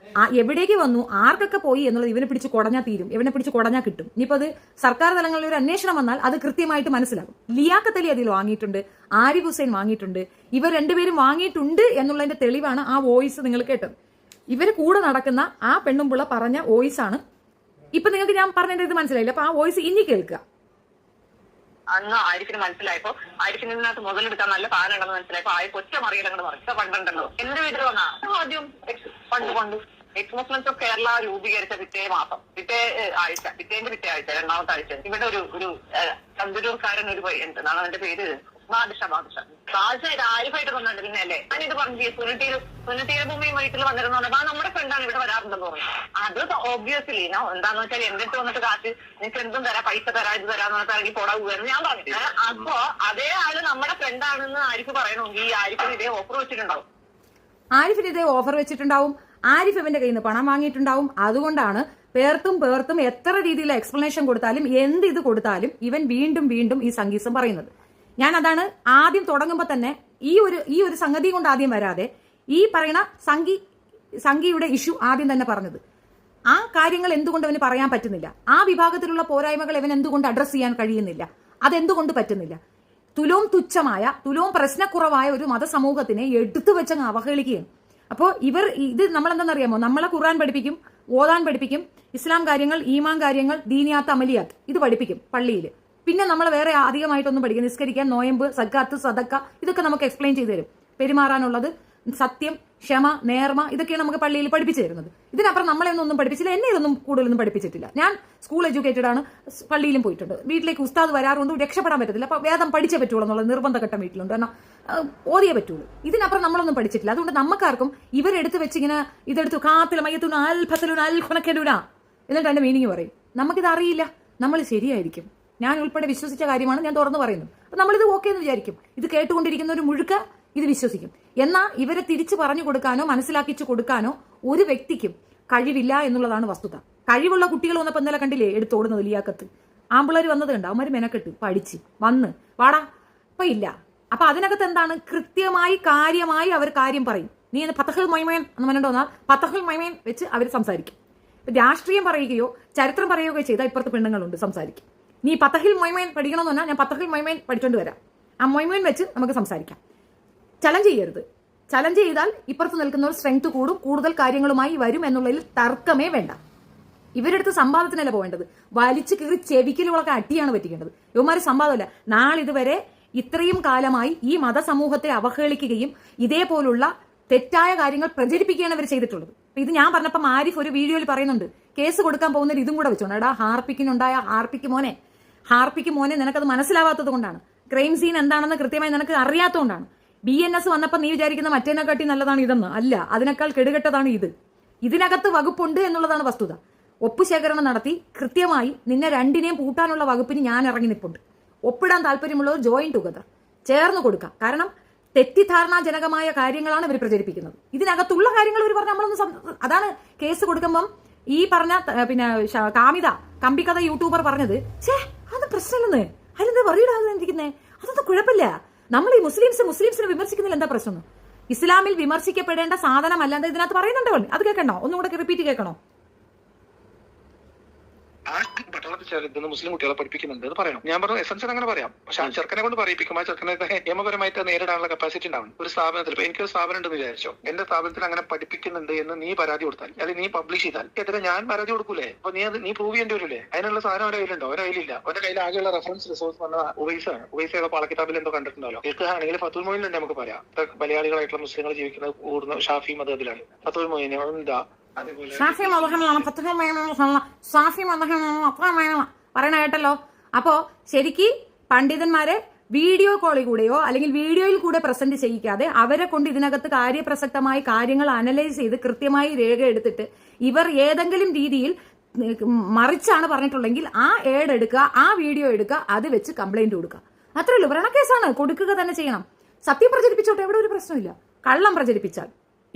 എവിടേക്ക് വന്നു, ആർക്കൊക്കെ പോയി എന്നുള്ളത് ഇവനെ പിടിച്ച് കുടഞ്ഞാൽ തീരും. ഇവനെ പിടിച്ച് കുടഞ്ഞാൽ കിട്ടും. ഇനിയിപ്പോൾ അത് സർക്കാർ തലങ്ങളിൽ ഒരു അന്വേഷണം വന്നാൽ അത് കൃത്യമായിട്ട് മനസ്സിലാകും. ലിയാഖത്ത് അലി അതിൽ വാങ്ങിയിട്ടുണ്ട്, ആരിഫ് ഹുസൈൻ വാങ്ങിയിട്ടുണ്ട്. ഇവർ രണ്ടുപേരും വാങ്ങിയിട്ടുണ്ട് എന്നുള്ളതിന്റെ തെളിവാണ് ആ വോയിസ് നിങ്ങൾ കേട്ടത്. ഇവര് കൂടെ നടക്കുന്ന ആ പെണ്ണുമ്പിള്ള പറഞ്ഞ വോയിസ് ആണ്. ഇപ്പൊ നിങ്ങൾക്ക് ഞാൻ പറഞ്ഞതിന്റെ ഇത് മനസ്സിലായില്ല. അപ്പൊ ആ വോയിസ് ഇനി കേൾക്കുക. അന്ന് ആരിഫിന് മനസ്സിലായപ്പോ, ആരിഫിന് ഇതിനകത്ത് മുതലെടുക്കാൻ നല്ല സാധനം ഉണ്ടെന്ന് മനസ്സിലായപ്പോ ആരിഫ് ഒറ്റ മറിയിലങ്ങോട്ട് മറിച്ച പണ്ടുണ്ടല്ലോ. എന്റെ വീട്ടിൽ വന്നാ ആദ്യം പണ്ട് എക്സ് മുസ്ലിംസ് ഓഫ് കേരള രൂപീകരിച്ച പിറ്റേ ആഴ്ച, പിറ്റേ ആഴ്ച, 2ാമത്തെ ആഴ്ച ഇവിടെ ഒരു തന്തൂരൂർക്കാരൻ ഒരു എന്താണ് അവന്റെ പേര്, ബാദുഷ ആരിഫായിട്ട് വന്നിട്ടുണ്ട്. പിന്നെ അല്ലേ ഞാനിത് പറഞ്ഞു സുനീർ ഭൂമിയും വീട്ടിൽ വന്നിരുന്നു പറഞ്ഞാൽ നമ്മുടെ ഫ്രണ്ടാണ് ഇവിടെ വരാറുണ്ടെന്ന് പറഞ്ഞു. അത് ഓബ്വിയസ്ലി എന്താന്ന് വെച്ചാൽ എന്റെ അടുത്ത് വന്നിട്ട് കാശ് നിനക്ക് എന്തും തരാം, പൈസ തരാം, ഇത് തരാന്ന് പറഞ്ഞിട്ട് ഇറങ്ങി പോടാവുകയായിരുന്നു ഞാൻ പറഞ്ഞു. അപ്പോ അതേ ആള് നമ്മുടെ ഫ്രണ്ടാണെന്ന് ആരിഫ് പറയണമെങ്കിൽ ഈ ആരിഫിന് ഇതേ ഓഫർ വെച്ചിട്ടുണ്ടാവും. ആരിഫിന് ഇതേ ഓഫർ വെച്ചിട്ടുണ്ടാവും. ആരിഫ് ഇവന്റെ കയ്യിൽ നിന്ന് പണം വാങ്ങിയിട്ടുണ്ടാവും. അതുകൊണ്ടാണ് പേർത്തും എത്ര രീതിയിൽ എക്സ്പ്ലനേഷൻ കൊടുത്താലും എന്ത് ഇത് കൊടുത്താലും ഇവൻ വീണ്ടും ഈ സംഗീതം പറയുന്നത്. ഞാൻ അതാണ് ആദ്യം തുടങ്ങുമ്പോൾ തന്നെ ഈ ഒരു സംഗതി കൊണ്ട് ആദ്യം വരാതെ ഈ പറയുന്ന സംഗിയുടെ ഇഷ്യൂ ആദ്യം തന്നെ പറഞ്ഞത്. ആ കാര്യങ്ങൾ എന്തുകൊണ്ട് അവന് പറയാൻ പറ്റുന്നില്ല, ആ വിഭാഗത്തിലുള്ള പോരായ്മകൾ അവൻ എന്തുകൊണ്ട് അഡ്രസ് ചെയ്യാൻ കഴിയുന്നില്ല, അതെന്തുകൊണ്ട് പറ്റുന്നില്ല. തുലോം പ്രശ്നക്കുറവായ ഒരു മതസമൂഹത്തിനെ എടുത്തു വെച്ചങ്ങ് അവഹേളിക്കുകയാണ്. അപ്പോൾ ഇത് നമ്മളെന്താണെന്നറിയാമോ, നമ്മളെ ഖുർആൻ പഠിപ്പിക്കും, ഓതാൻ പഠിപ്പിക്കും, ഇസ്ലാം കാര്യങ്ങൾ, ഈമാൻ കാര്യങ്ങൾ, ദീനിയാത്ത്, അമലിയാത്ത് ഇത് പഠിപ്പിക്കും പള്ളിയിൽ. പിന്നെ നമ്മൾ വേറെ അധികമായിട്ടൊന്നും പഠിക്കും. നിസ്കരിക്കാൻ, നോയമ്പ്, സക്കാത്ത്, സദക്ക ഇതൊക്കെ നമുക്ക് എക്സ്പ്ലെയിൻ ചെയ്തു തരും. പെരുമാറാനുള്ളത്, സത്യം, ക്ഷമ, നേർമ ഇതൊക്കെയാണ് നമുക്ക് പള്ളിയിൽ പഠിപ്പിച്ചു തരുന്നത്. ഇതിനപ്പുറം നമ്മളെയൊന്നും പഠിപ്പിച്ചില്ല. എന്നെ ഇതൊന്നും കൂടുതലൊന്നും പഠിപ്പിച്ചിട്ടില്ല. ഞാൻ സ്കൂൾ എഡ്യൂക്കേറ്റഡ് ആണ്, പള്ളിയിലും പോയിട്ടുണ്ട്. വീട്ടിലേക്ക് ഉസ്താദ് വരാറുണ്ട്, രക്ഷപ്പെടാൻ പറ്റത്തില്ല. അപ്പൊ വേദം പഠിച്ചേ പറ്റുള്ളൂ എന്നുള്ള നിർബന്ധഘട്ടം വീട്ടിലുണ്ട്. കാരണം ഓതിയേ പറ്റുള്ളൂ. ഇതിനപ്പുറം നമ്മളൊന്നും പഠിച്ചിട്ടില്ല. അതുകൊണ്ട് നമുക്കാർക്കും ഇവരെടുത്ത് വെച്ചിങ്ങനെ ഇതെടുത്തു കാത്തില മയ്യത്തുന അൽഫസലുന അൽഖുനക്കലുന എന്നിട്ട് അതിന്റെ മീനിങ് പറയും. നമുക്കിത് അറിയില്ല. നമ്മൾ ശരിയായിരിക്കും. ഞാൻ ഉൾപ്പെടെ വിശ്വസിച്ച കാര്യമാണ് ഞാൻ തുറന്നു പറയുന്നത്. അപ്പൊ നമ്മളിത് ഓക്കെ എന്ന് വിചാരിക്കും. ഇത് കേട്ടുകൊണ്ടിരിക്കുന്ന ഒരു മുഴുക്ക ഇത് വിശ്വസിക്കും. എന്നാൽ ഇവരെ തിരിച്ചു പറഞ്ഞു കൊടുക്കാനോ മനസ്സിലാക്കിച്ചു കൊടുക്കാനോ ഒരു വ്യക്തിക്കും കഴിവില്ല എന്നുള്ളതാണ് വസ്തുത. കഴിവുള്ള കുട്ടികൾ വന്നപ്പോൾ ഇന്നലെ കണ്ടില്ലേ എടുത്തോടുന്നത് ലിയാക്കത്ത്. ആമ്പിളർ വന്നത് കണ്ട അവന്മാർ മെനക്കെട്ട് പഠിച്ച് വന്ന് വാടാ ഇപ്പൊ ഇല്ല. അപ്പൊ അതിനകത്ത് എന്താണ്, കൃത്യമായി കാര്യമായി അവർ കാര്യം പറയും. നീ പത്തഹൽ മൈമേൻ എന്ന് പറഞ്ഞിട്ടുണ്ടെന്നാൽ പത്തഹൽ മൈമേൻ വെച്ച് അവർ സംസാരിക്കും. രാഷ്ട്രീയം പറയുകയോ ചരിത്രം പറയുകയോ ചെയ്താൽ ഇപ്പുറത്ത് പെണ്ണുങ്ങളുണ്ട് സംസാരിക്കും. നീ പത്തഹിൽ മൊയ്മേൻ പഠിക്കണമെന്ന് പറഞ്ഞാൽ ഞാൻ പത്തഹിൽ മൊയ്മേൻ പഠിച്ചോണ്ട് വരാം. ആ മൊയ്മേൻ വെച്ച് നമുക്ക് സംസാരിക്കാം. ചലഞ്ച് ചെയ്യരുത്. ചലഞ്ച് ചെയ്താൽ ഇപ്പുറത്ത് നിൽക്കുന്നവർ സ്ട്രെങ്ത് കൂടും, കൂടുതൽ കാര്യങ്ങളുമായി വരും എന്നുള്ളതിൽ തർക്കമേ വേണ്ട. ഇവരെടുത്ത് സംവാദത്തിനല്ല പോകേണ്ടത്, വലിച്ചു കീറി ചെവിക്കലുകളൊക്കെ അട്ടിയാണ് പറ്റിക്കേണ്ടത്. ഇവന്മാര് സംവാദമല്ല. നാളിതുവരെ ഇത്രയും കാലമായി ഈ മതസമൂഹത്തെ അവഹേളിക്കുകയും ഇതേപോലുള്ള തെറ്റായ കാര്യങ്ങൾ പ്രചരിപ്പിക്കുകയാണ് ഇവർ ചെയ്തിട്ടുള്ളത്. ഇത് ഞാൻ പറഞ്ഞപ്പം ആരിഫ് ഒരു വീഡിയോയിൽ പറയുന്നുണ്ട്, കേസ് കൊടുക്കാൻ പോകുന്നതിൽ ഇതും കൂടെ വെച്ചോണ്ട് എടാ ഹാർപ്പിക്കിനുണ്ടായ ഹാർപ്പിക്ക് മോനെ നിനക്കത് മനസ്സിലാവാത്തത് കൊണ്ടാണ്. ക്രൈം സീൻ എന്താണെന്ന് കൃത്യമായി നിനക്ക് അറിയാത്തതുകൊണ്ടാണ്. BNS വന്നപ്പോൾ നീ വിചാരിക്കുന്ന മറ്റേനെക്കാട്ടി നല്ലതാണ് ഇതെന്ന്. അല്ല, അതിനേക്കാൾ കെടുകെട്ടതാണ് ഇത്. ഇതിനകത്ത് വകുപ്പുണ്ട് എന്നുള്ളതാണ് വസ്തുത. ഒപ്പുശേഖരണം നടത്തി കൃത്യമായി നിന്നെ രണ്ടിനെയും പൂട്ടാനുള്ള വകുപ്പിന് ഞാൻ ഇറങ്ങി നിൽപ്പുണ്ട്. ഒപ്പിടാൻ താല്പര്യമുള്ളവർ ജോയിൻ ടുഗദർ ചേർന്ന് കൊടുക്കാം. കാരണം തെറ്റിദ്ധാരണാജനകമായ കാര്യങ്ങളാണ് ഇവർ പ്രചരിപ്പിക്കുന്നത്. ഇതിനകത്തുള്ള കാര്യങ്ങൾ ഇവർ പറഞ്ഞാൽ നമ്മളൊന്ന് അതാണ് കേസ് കൊടുക്കുമ്പം ഈ പറഞ്ഞ പിന്നെ കാമിത കമ്പിക്കഥ യൂട്യൂബർ പറഞ്ഞത് അത് പ്രശ്നമില്ലെന്ന്. അതിലെന്താ പറയിടാതിരിക്കുന്നേ? അതൊന്നും കുഴപ്പമില്ല. നമ്മൾ ഈ മുസ്ലിംസിനെ വിമർശിക്കുന്നതിൽ എന്താ പ്രശ്നം? ഇസ്ലാമിൽ വിമർശിക്കപ്പെടേണ്ട സാധനം അല്ലാതെ ഇതിനകത്ത് പറയുന്നുണ്ടോ? അത് കേൾക്കണോ? ഒന്നും കൂടെ റിപ്പീറ്റ് കേൾക്കണോ? പട്ടണത്തിൽ ചേർന്ന് മുസ്ലിം കുട്ടികളെ പഠിപ്പിക്കുന്നുണ്ട് എന്ന് പറയണം. ഞാൻ പറഞ്ഞു എസൻസിന് അങ്ങനെ പറയാം. പക്ഷെ ആ ചെറുക്കനെ കൊണ്ട് പറയിപ്പിക്കും. ആ ചെറുക്കനെ നിയമപരമായിട്ട് നേരിടാനുള്ള കപ്പാസിറ്റി ഉണ്ടാവും ഒരു സ്ഥാപനത്തിൽ. ഇപ്പൊ എനിക്കൊരു സ്ഥാപനം ഉണ്ടെന്ന് വിചാരിച്ചോ, എന്റെ സ്ഥാപനത്തിൽ അങ്ങനെ പഠിപ്പിക്കുന്നുണ്ട് എന്ന് നീ പരാതി കൊടുത്താൽ അല്ലെങ്കിൽ നീ പബ്ലിഷ് ചെയ്താൽ എതിരെ ഞാൻ പരാതി കൊടുക്കൂലേ? അപ്പൊ നീ പ്രൂവ് ചെയ്യേണ്ടി വരില്ലേ? അതിനുള്ള സാധനം അവരുടെ കയ്യിലുണ്ടോ? അവരുടെ കയ്യിലില്ല. അവരുടെ കയ്യിൽ ആകെയുള്ള റെഫറൻസ് റിസോഴ്സ് പറഞ്ഞ ഉവൈസാണ്. ഉവൈസ പാളക്കിതാബിൽ എന്തോ കണ്ടിട്ടുണ്ടല്ലോ. ആണെങ്കിൽ ഫത്തുൽ മൊയ്ൻ തന്നെ നമുക്ക് പറയാം. മലയാളികളായിട്ടുള്ള മുസ്ലിങ്ങൾ ജീവിക്കുന്നത് കൂടുന്ന ഷാഫി മതത്തിലാണ്. ഫത്തുൽ മൊയ്ൻ എന്താ പറയണ കേട്ടല്ലോ. അപ്പോ ശരിക്ക് പണ്ഡിതന്മാരെ വീഡിയോ കോളിൽ കൂടെയോ അല്ലെങ്കിൽ വീഡിയോയിൽ കൂടെ പ്രസന്റ് ചെയ്യിക്കാതെ അവരെ കൊണ്ട് ഇതിനകത്ത് കാര്യപ്രസക്തമായ കാര്യങ്ങൾ അനലൈസ് ചെയ്ത് കൃത്യമായി രേഖ എടുത്തിട്ട് ഇവർ ഏതെങ്കിലും രീതിയിൽ മറിച്ചാണ് പറഞ്ഞിട്ടുള്ളെങ്കിൽ ആ ഏഡ് എടുക്കുക, ആ വീഡിയോ എടുക്കുക, അത് വെച്ച് കംപ്ലൈന്റ് കൊടുക്കുക. അത്രേ ഉള്ളൂ. വ്രണക്കേസാണ്, കൊടുക്കുക തന്നെ ചെയ്യണം. സത്യം പ്രചരിപ്പിച്ചോട്ടെ, എവിടെ ഒരു പ്രശ്നമില്ല. കള്ളം പ്രചരിപ്പിച്ചാൽ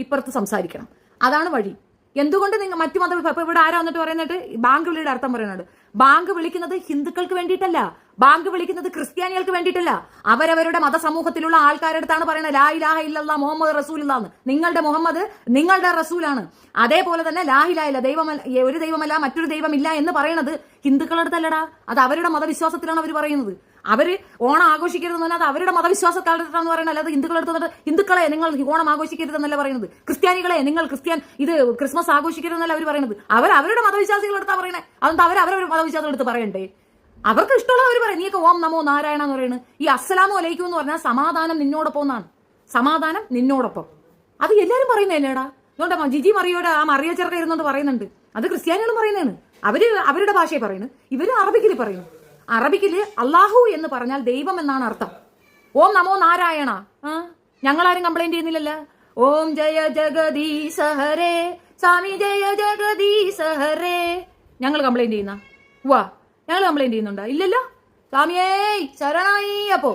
ഇപ്പുറത്ത് സംസാരിക്കണം. അതാണ് വഴി. എന്തുകൊണ്ട് നിങ്ങൾ മറ്റു മതം ഇപ്പൊ ഇവിടെ ആരാ വന്നിട്ട് പറയുന്നിട്ട് ബാങ്ക് വിളിയുടെ അർത്ഥം പറയുന്നുണ്ട്. ബാങ്ക് വിളിക്കുന്നത് ഹിന്ദുക്കൾക്ക് വേണ്ടിയിട്ടല്ല, ബാങ്ക് വിളിക്കുന്നത് ക്രിസ്ത്യാനികൾക്ക് വേണ്ടിയിട്ടല്ല. അവരവരുടെ മതസമൂഹത്തിലുള്ള ആൾക്കാരുടെ അടുത്താണ് പറയുന്നത് ലാ ഇലാഹ ഇല്ലല്ലാഹ് മുഹമ്മദ് റസൂലുള്ളാഹ്. നിങ്ങളുടെ മുഹമ്മദ് നിങ്ങളുടെ റസൂലാണ്. അതേപോലെ തന്നെ ലാ ഇലാഹ ഇല്ല, ഒരു ദൈവമല്ല മറ്റൊരു ദൈവമില്ല എന്ന് പറയുന്നത് ഹിന്ദുക്കളുടെ അടുത്തല്ലടാ. അത് അവരുടെ മതവിശ്വാസത്തിലാണ് അവർ പറയുന്നത്. അവര് ഓണം ആഘോഷിക്കരുതെന്ന് പറഞ്ഞാൽ അത് അവരുടെ മതവിശ്വാസക്കാരുടെ പറയുന്നത്. അല്ലാതെ ഹിന്ദുക്കളുടെ അടുത്ത് ഹിന്ദുക്കളെ നിങ്ങൾ ഓണം ആഘോഷിക്കരുതെന്നല്ല പറയുന്നത്. ക്രിസ്ത്യാനികളെ നിങ്ങൾ ഇത് ക്രിസ്മസ് ആഘോഷിക്കരുതെന്നല്ല അവർ പറയുന്നത്. അവരുടെ മതവിശ്വാസികളുടെ അടുത്താ പറയണേ. അതെന്താ അവരവരുടെ മതവിശ്വാസികളുടെ അടുത്ത് പറയണ്ടേ? അവർക്ക് ഇഷ്ടമുള്ള അവർ പറയും. നീയൊക്കെ ഓം നമോ നാരായണ എന്ന് പറയുന്നത്. ഈ അസ്സലാമു അലൈക്കും എന്ന് പറഞ്ഞാൽ സമാധാനം നിന്നോടൊപ്പം എന്നാണ്. സമാധാനം നിന്നോടൊപ്പം. അത് എല്ലാരും പറയുന്നതല്ലേടാ. അതുകൊണ്ട് ജിജി മറിയോട് ആ മറിയ ചെറുക്ക ഇരുന്നോണ്ട് പറയുന്നുണ്ട്. അത് ക്രിസ്ത്യാനികളും പറയുന്നതാണ്. അവരുടെ ഭാഷയെ പറയുന്നു, ഇവര് അറബിക്കിൽ പറയുന്നു. അറബിക്കില് അള്ളാഹു എന്ന് പറഞ്ഞാൽ ദൈവം എന്നാണ് അർത്ഥം. ഓം നമോ നാരായണ ഞങ്ങളാരും കംപ്ലൈന്റ് ചെയ്യുന്നില്ലല്ലോ. ഓം ജയ ജഗദീശ ഹരേ സ്വാമി ജയ ജഗദീശ ഹരേ ഞങ്ങൾ കംപ്ലൈന്റ് ചെയ്യുന്ന ഞങ്ങൾ കംപ്ലൈന്റ് ചെയ്യുന്നുണ്ടോ? ഇല്ലല്ലോ. സ്വാമിയേ ശരണായി. അപ്പോ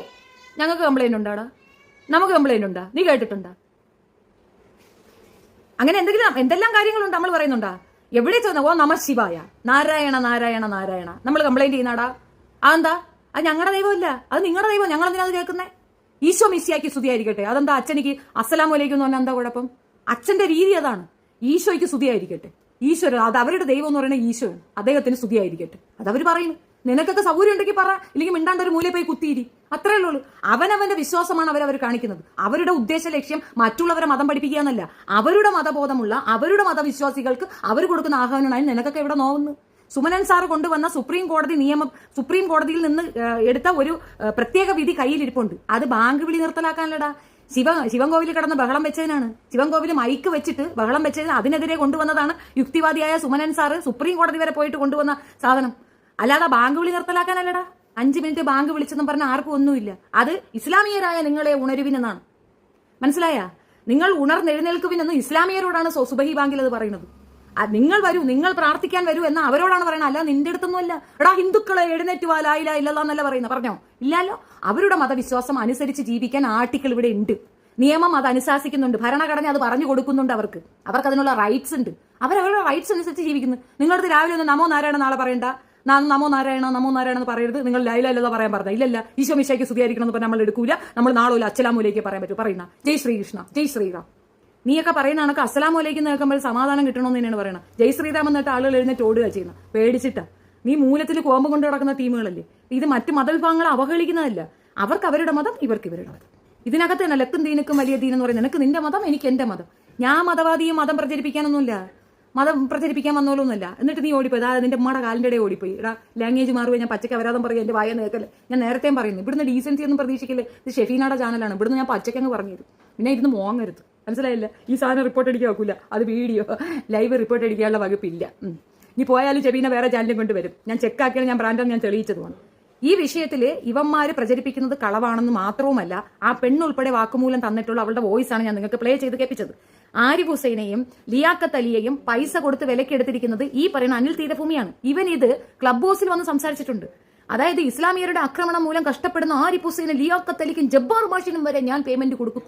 ഞങ്ങൾക്ക് കംപ്ലൈന്റ് ഉണ്ടാടാ? നമുക്ക് കംപ്ലൈന്റ് ഉണ്ടാ? നീ കേട്ടിട്ടുണ്ടാ? അങ്ങനെ എന്തെല്ലാം കാര്യങ്ങളുണ്ട് നമ്മൾ പറയുന്നുണ്ടാ? എവിടെ ചെന്ന ഓ നമ ശിവായ നാരായണ നാരായണ നാരായണ നമ്മൾ കംപ്ലൈന്റ് ചെയ്യുന്നാടാ? അതെന്താ? അത് ഞങ്ങളുടെ ദൈവമല്ല, അത് നിങ്ങളുടെ ദൈവം. ഞങ്ങൾ എന്തിനാ അത് കേൾക്കുന്നേ? ഈശോ മിശിയാക്കി സ്തുതിയായിരിക്കട്ടെ. അതെന്താ അച്ഛനിക്ക് അസ്സലാമു അലൈക്കും എന്ന് പറഞ്ഞാൽ എന്താ കുഴപ്പം? അച്ഛന്റെ രീതി അതാണ്. ഈശോയ്ക്ക് സ്തുതിയായിരിക്കട്ടെ. ഈശ്വരൻ അത് അവരുടെ ദൈവം എന്ന് പറയുന്നത് ഈശോൻ, അദ്ദേഹത്തിന് സ്തുതിയായിരിക്കട്ടെ. അതവർ പറയുന്നു. നിനക്കൊക്കെ സൗകര്യം ഉണ്ടെങ്കിൽ പറ, ഇല്ലെങ്കിൽ മിണ്ടാണ്ട് ഒരു മൂലയിൽ പോയി കുത്തിയിരി. അത്രേ ഉള്ളൂ. അവനവന്റെ വിശ്വാസമാണ് അവർ കാണിക്കുന്നത്. അവരുടെ ഉദ്ദേശ ലക്ഷ്യം മറ്റുള്ളവരെ മതം പഠിപ്പിക്കുക എന്നല്ല. അവരുടെ മതബോധമുള്ള അവരുടെ മതവിശ്വാസികൾക്ക് അവർ കൊടുക്കുന്ന ആഹ്വാനമാണ് നിനക്കൊക്കെ ഇവിടെ നോവുന്നു. സുമനൻ സാർ കൊണ്ടുവന്ന സുപ്രീം കോടതിയിൽ നിന്ന് എടുത്ത ഒരു പ്രത്യേക വിധി കയ്യിലിരിപ്പുണ്ട്. അത് ബാങ്ക് വിളി നിർത്തലാക്കാനല്ലടാ. ശിവൻകോവിൽ കിടന്ന് ബഹളം വെച്ചതിനാണ്. ശിവൻകോവിൽ മൈക്ക് വെച്ചിട്ട് ബഹളം വെച്ചതിന് അതിനെതിരെ കൊണ്ടുവന്നതാണ് യുക്തിവാദിയായ സുമനൻ സാറ് സുപ്രീം കോടതി വരെ പോയിട്ട് കൊണ്ടുവന്ന സാധനം. അല്ലാതെ ബാങ്ക് വിളി നിർത്തലാക്കാനല്ലടാ. 5 മിനിറ്റ് ബാങ്ക് വിളിച്ചെന്നും പറഞ്ഞ ആർക്കും ഒന്നുമില്ല. അത് ഇസ്ലാമിയരായ നിങ്ങളെ ഉണരുവിനെന്നാണ്. മനസ്സിലായ? നിങ്ങൾ ഉണർന്നെഴുന്നേൽക്കുവിനെന്ന് ഇസ്ലാമിയരോടാണ് സുബഹി ബാങ്കിൽ അത് പറയുന്നത്. നിങ്ങൾ വരൂ, നിങ്ങൾ പ്രാർത്ഥിക്കാൻ വരൂ എന്ന് അവരോടാണ് പറയുന്നത്. അല്ല നിന്റെ അടുത്തൊന്നും അല്ല. എടാ ഹിന്ദുക്കളെ എഴുന്നേറ്റ് വാ ലാ ഇലാഹ ഇല്ലല്ലാഹ് എന്നല്ല പറയുന്നത്. പറഞ്ഞോ? ഇല്ലല്ലോ. അവരുടെ മതവിശ്വാസം അനുസരിച്ച് ജീവിക്കാൻ ആർട്ടിക്കിൾ ഇവിടെ ഉണ്ട്. നിയമം അത് അനുശാസിക്കുന്നുണ്ട്, ഭരണഘടന അത് പറഞ്ഞു കൊടുക്കുന്നുണ്ട്. അവർക്ക് അതിനുള്ള റൈറ്റ്സ് ഉണ്ട്. അവരവരുടെ റൈറ്റ്സ് അനുസരിച്ച് ജീവിക്കുന്നു. നിങ്ങളടുത്ത് രാവിലെ ഒന്ന് നമോ നാരായണ നാളെ പറയണ്ട, നമോ നാരായണ എന്ന് പറയരുത്. നിങ്ങൾ ലൈലല്ലതാ പറയാൻ പറഞ്ഞ ഇല്ലല്ല, ഈശോ മിശിഹായ്ക്ക് സ്തുതിയായിരിക്കണം എന്ന് പറഞ്ഞാൽ നമ്മൾ എടുക്കൂല. നമ്മൾ നാളെ അസ്സലാമു പറയാൻ പറ്റും. പറയുന്ന ജയ് ശ്രീകൃഷ്ണ, ജയ് ശ്രീറാം. നീയൊക്കെ പറയുന്ന കണക്ക് അസ്സലാമു അലൈക്കും കേൾക്കുമ്പോൾ സമാധാനം കിട്ടണമെന്ന് തന്നെയാണ് പറയുന്നത്. ജയ് ശ്രീറാം എന്നിട്ട് ആളുകൾ എഴുന്നേറ്റ് ഓടുക ചെയ്യുന്നത് പേടിച്ചിട്ടാ. നീ മൂലത്തിൽ കോമ്പ് കൊണ്ട് നടക്കുന്ന ടീമുകളല്ലേ. ഇത് മറ്റു മതവിഭാഗങ്ങളെ അവഹേളിക്കുന്നതല്ല. അവർക്ക് അവരുടെ മതം, ഇവർക്ക് ഇവരുടെ മതം. ഇതിനകത്ത് തന്നെ ലക്കും ദീനക്കും വലിയ ദീനെന്ന് പറയുന്നത് നിനക്ക് നിന്റെ മതം, എനിക്ക് എന്റെ മതം. ഞാൻ മതവാദിയും മതം പ്രചരിപ്പിക്കാനൊന്നുമില്ല, മതം പ്രചരിപ്പിക്കാൻ വന്നോളൊന്നുമില്ല. എന്നിട്ട് നീ ഓടിപ്പോയി, അതായത് നിന്റെ അമ്മയുടെ കാലിൻ്റെ ഇടയിൽ ഓടിപ്പോയി. ലാംഗ്വേജ് മാറുക, ഞാൻ പച്ചയ്ക്ക് അവരാധം പറയും, എന്റെ വായ നേക്കല്ലേ. ഞാൻ നേരത്തെയും പറയുന്നു, ഇവിടുന്ന് ഡീസൻസി ഒന്നും പ്രതീക്ഷിക്കില്ലേ. ഇത് ഷെഫീനയുടെ ചാനലാണ്, ഇവിടുന്ന് ഞാൻ പച്ചയ്ക്കങ്ങ് പറഞ്ഞുതരും. പിന്നെ ഇരുന്ന് മോങ്ങരുത്, മനസ്സിലായില്ല. ഈ സാധനം റിപ്പോർട്ട് അടിക്കാൻ വെക്കൂല, അത് വീഡിയോ ലൈവ് റിപ്പോർട്ട് അടിക്കാനുള്ള വകുപ്പില്ല. ഇനി പോയാലും ഷെഫീന വേറെ ചാനലും കൊണ്ടുവരും. ഞാൻ ചെക്കാക്കിയാണ്, ഞാൻ ബ്രാൻഡാണ്, ഞാൻ തെളിയിച്ചതുമാണ്. ഈ വിഷയത്തിൽ ഇവന്മാര് പ്രചരിപ്പിക്കുന്നത് കളവാണെന്ന് മാത്രവുമല്ല, ആ പെണ്ണുൾപ്പെടെ വാക്കുമൂലം തന്നിട്ടുള്ള അവളുടെ വോയിസ് ആണ് ഞാൻ നിങ്ങൾക്ക് പ്ലേ ചെയ്ത് കേൾപ്പിച്ചത്. ആരിഫ് ഹുസൈനെയും ലിയാഖത്ത് അലിയെയും പൈസ കൊടുത്ത് വിലക്കെടുത്തിരിക്കുന്നത് ഈ പറയുന്ന അനിൽ തീരഭൂമിയാണ്. ഇവൻ ഇത് ക്ലബ് ഹൗസിൽ വന്ന് സംസാരിച്ചിട്ടുണ്ട്. അതായത് ഇസ്ലാമിയരുടെ ആക്രമണം മൂലം കഷ്ടപ്പെടുന്ന ആരിഫ് ഹുസൈനും ലിയാഖത്ത് അലിക്കും ജബ്ബാർ ബാഷിനും വരെ ഞാൻ പേയ്മെന്റ് കൊടുക്കും.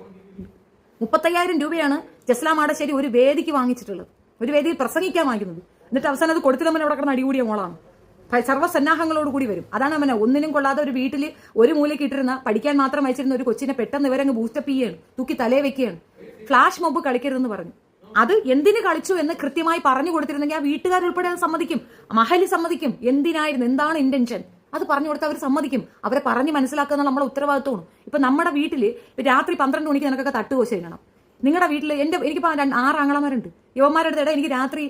35,000 രൂപയാണ് ജസ്ലാം ആടശ്ശേരി ഒരു വേദിക്ക് വാങ്ങിച്ചിട്ടുള്ളത്, ഒരു വേദിയിൽ പ്രസംഗിക്കാൻ വാങ്ങിക്കുന്നത്. എന്നിട്ട് അവസാനം അത് കൊടുത്തില്ല, അവിടെ കിടന്ന് അടികൂടിയ മോളാണ്. സർവ്വസന്നാഹങ്ങളോട് കൂടി വരും. അതാണ് അവനെ ഒന്നിനും കൊള്ളാതെ ഒരു വീട്ടിൽ ഒരു മൂലയ്ക്ക് ഇട്ടിരുന്ന പഠിക്കാൻ മാത്രം അയച്ചിരുന്ന ഒരു കൊച്ചിനെ പെട്ടെന്ന് ഇവരങ്ങ് ബൂസ്റ്റപ്പ് ചെയ്യുകയാണ്, തൂക്കി തലേ വെക്കുകയാണ്. ഫ്ലാഷ് മോബ് കളിക്കരുതെന്ന് പറഞ്ഞു. അത് എന്തിന് കളിച്ചു എന്ന് കൃത്യമായി പറഞ്ഞു കൊടുത്തിരുന്നെങ്കിൽ ആ വീട്ടുകാരുൾപ്പെടെ അത് സമ്മതിക്കും, മഹല് സമ്മതിക്കും. എന്തിനായിരുന്നു, എന്താണ് ഇന്റൻഷൻ, അത് പറഞ്ഞു കൊടുത്താൽ അവർ സമ്മതിക്കും. അവരെ പറഞ്ഞ് മനസ്സിലാക്കുക എന്നുള്ള നമ്മുടെ ഉത്തരവാദിത്വമാണ്. ഇപ്പൊ നമ്മുടെ വീട്ടില് രാത്രി 12 മണിക്ക് നിനക്കൊക്കെ തട്ടുദോശ ചെയ്യണം. നിങ്ങളുടെ വീട്ടിൽ എനിക്കിപ്പോ 6 ആങ്ങളമാരുണ്ട്. യുവന്മാരുടെ ഇടയിൽ എനിക്ക് രാത്രി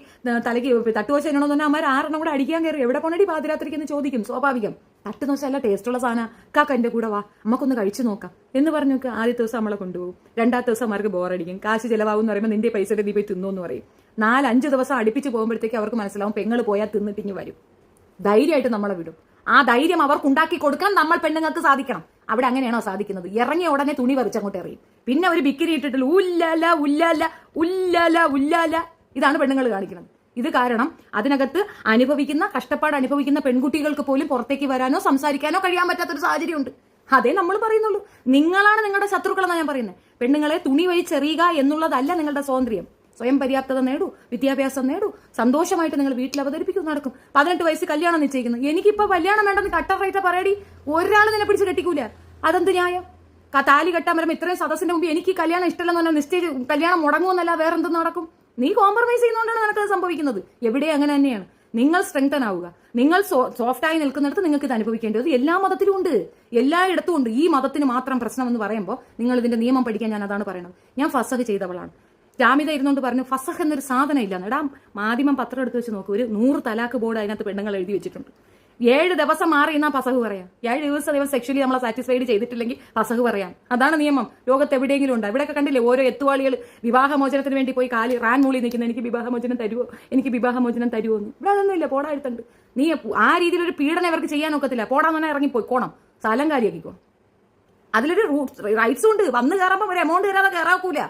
തലയ്ക്ക് തട്ടുദോശ ചെയ്യണമെന്ന് പറഞ്ഞാൽ അമ്മമാർ 6 കൂടെ അടിക്കാൻ കയറി. എവിടെ കൊണ്ടടി പാതിരാത്രിക്ക് എന്ന് ചോദിക്കും, സ്വാഭാവികം. തട്ടുദോശ അല്ല, ടേസ്റ്റുള്ള സാധനം. കാക്ക എന്റെ കൂടെ വാ, നമുക്കൊന്ന് കഴിച്ചു നോക്കാം എന്ന് പറഞ്ഞു നോക്കുക. ആദ്യത്തെ ദിവസം നമ്മളെ കൊണ്ടുപോകും, 2ാമത്തെ ദിവസം അവർക്ക് ബോറടിക്കും, കാശ് ചെലവാകും എന്ന് പറയുമ്പോൾ നിന്റെ പൈസ നീ പോയി തിന്നു എന്ന് പറയും. 4-5 ദിവസം അടുപ്പിച്ച് പോകുമ്പോഴത്തേക്ക് അവർക്ക് മനസ്സിലാവും പെങ്ങൾ പോയാൽ തിന്നിട്ടിഞ്ഞ് വരും. ധൈര്യമായിട്ട് നമ്മളെ വിടും. ആ ധൈര്യം അവർക്ക് ഉണ്ടാക്കി കൊടുക്കാൻ നമ്മൾ പെണ്ണുങ്ങൾക്ക് സാധിക്കണം. അവിടെ അങ്ങനെയാണോ സാധിക്കുന്നത്? ഇറങ്ങിയ ഉടനെ തുണി പറിച്ച് അങ്ങോട്ട് എറിയും. പിന്നെ ഒരു ബിക്കിനി ഇട്ടിട്ടുള്ള ഉല്ലാല ഉല്ലാല ഉല്ലാല ഉല്ലാല, ഇതാണ് പെണ്ണുങ്ങൾ കാണിക്കുന്നത്. ഇത് കാരണം അതിനകത്ത് കഷ്ടപ്പാട് അനുഭവിക്കുന്ന പെൺകുട്ടികൾക്ക് പോലും പുറത്തേക്ക് വരാനോ സംസാരിക്കാനോ കഴിയാൻ പറ്റാത്തൊരു സാഹചര്യമുണ്ട്. അതേ നമ്മൾ പറയുന്നുള്ളൂ. നിങ്ങളാണ് നിങ്ങളുടെ ശത്രുക്കളെന്നാണ് ഞാൻ പറയുന്നത്. പെണ്ണുങ്ങളെ തുണി വലിച്ചെറിയുക എന്നുള്ളതല്ല നിങ്ങളുടെ സ്വാതന്ത്ര്യം. സ്വയം പര്യാപ്തത നേടൂ, വിദ്യാഭ്യാസം നേടൂ, സന്തോഷമായിട്ട് നിങ്ങൾ വീട്ടിൽ അവതരിപ്പിക്കും, നടക്കും. 18 വയസ്സ് കല്യാണം നിശ്ചയിക്കുന്നു. എനിക്കിപ്പോ കല്യാണം വേണ്ടെന്ന് കട്ടർ റൈറ്റ് പറയടി, ഒരാൾ നിന്നെ പിടിച്ച് കെട്ടിക്കൂല. അതെന്ത് ന്യായം? താലി കെട്ടാൻ വരുമ്പോൾ ഇത്രയും സദസ്സിന്റെ മുമ്പ് എനിക്ക് കല്യാണം ഇഷ്ടമല്ലെന്ന് പറഞ്ഞാൽ നിശ്ചയിച്ച് കല്യാണം മുടങ്ങുമെന്നല്ല, വേറെന്തും നടക്കും. നീ കോംപ്രമൈസ് ചെയ്യുന്നതുകൊണ്ടാണ് നിനക്കത് സംഭവിക്കുന്നത്. എവിടെ അങ്ങനെ തന്നെയാണ്. നിങ്ങൾ സ്ട്രെങ്തൻ ആവുക. നിങ്ങൾ സോഫ്റ്റായി നിൽക്കുന്നിടത്ത് നിങ്ങൾക്ക് ഇത് അനുഭവിക്കേണ്ടത് എല്ലാ മതത്തിലും ഉണ്ട്, എല്ലായിടത്തും ഉണ്ട്. ഈ മതത്തിന് മാത്രം പ്രശ്നം എന്ന് പറയുമ്പോൾ നിങ്ങൾ ഇതിന്റെ നിയമം പഠിക്കാൻ ഞാൻ അതാണ് പറയുന്നത്. ഞാൻ ഫസഹ് ചെയ്തവളാണ്. ജാമിത ഇരുന്നുകൊണ്ട് പറഞ്ഞു ഫസഹ് എന്നൊരു സാധനം ഇല്ല. എടാ, മാധ്യമം പത്രം എടുത്ത് വെച്ച് നോക്കൂ, ഒരു 100 തലാക്ക് ബോർഡ് അതിനകത്ത് പെണ്ണുങ്ങൾ എഴുതി വെച്ചിട്ടുണ്ട്. 7 ദിവസം മാറി എന്നാ ഫസഹ് പറയാം. 7 ദിവസം സെക്ഷലി നമ്മളെ സാറ്റിസ്ഫൈഡ് ചെയ്തിട്ടില്ലെങ്കിൽ ഫസഹ് പറയാം. അതാണ് നിയമം. ലോകത്ത് എവിടെയെങ്കിലും ഉണ്ട്. ഇവിടെയൊക്കെ കണ്ടില്ലേ ഓരോ എത്തുവാളികൾ വിവാഹമോചനത്തിന് വേണ്ടി പോയി റാൻ മൂളി നിൽക്കുന്നത്, എനിക്ക് വിവാഹമോചനം തരുമോ, എനിക്ക് വിവാഹമോചനം തരുമോ എന്ന്. ഇവിടെ അതൊന്നുമില്ല, പോടാ എടുത്തുണ്ട്. നീ ആ രീതിയിലൊരു പീഡനം ഇവർക്ക് ചെയ്യാൻ ഒക്കത്തില്ല. പോടാന്ന് പറഞ്ഞാൽ ഇറങ്ങിപ്പോയി കോണം, സ്ഥലം കാര്യമാക്കിക്കോ. അതിലൊരു റൈറ്റ്സും ഉണ്ട്. വന്ന് കയറുമ്പോൾ ഒരു എമൗണ്ട് തരാതെ കയറാക്കൂല.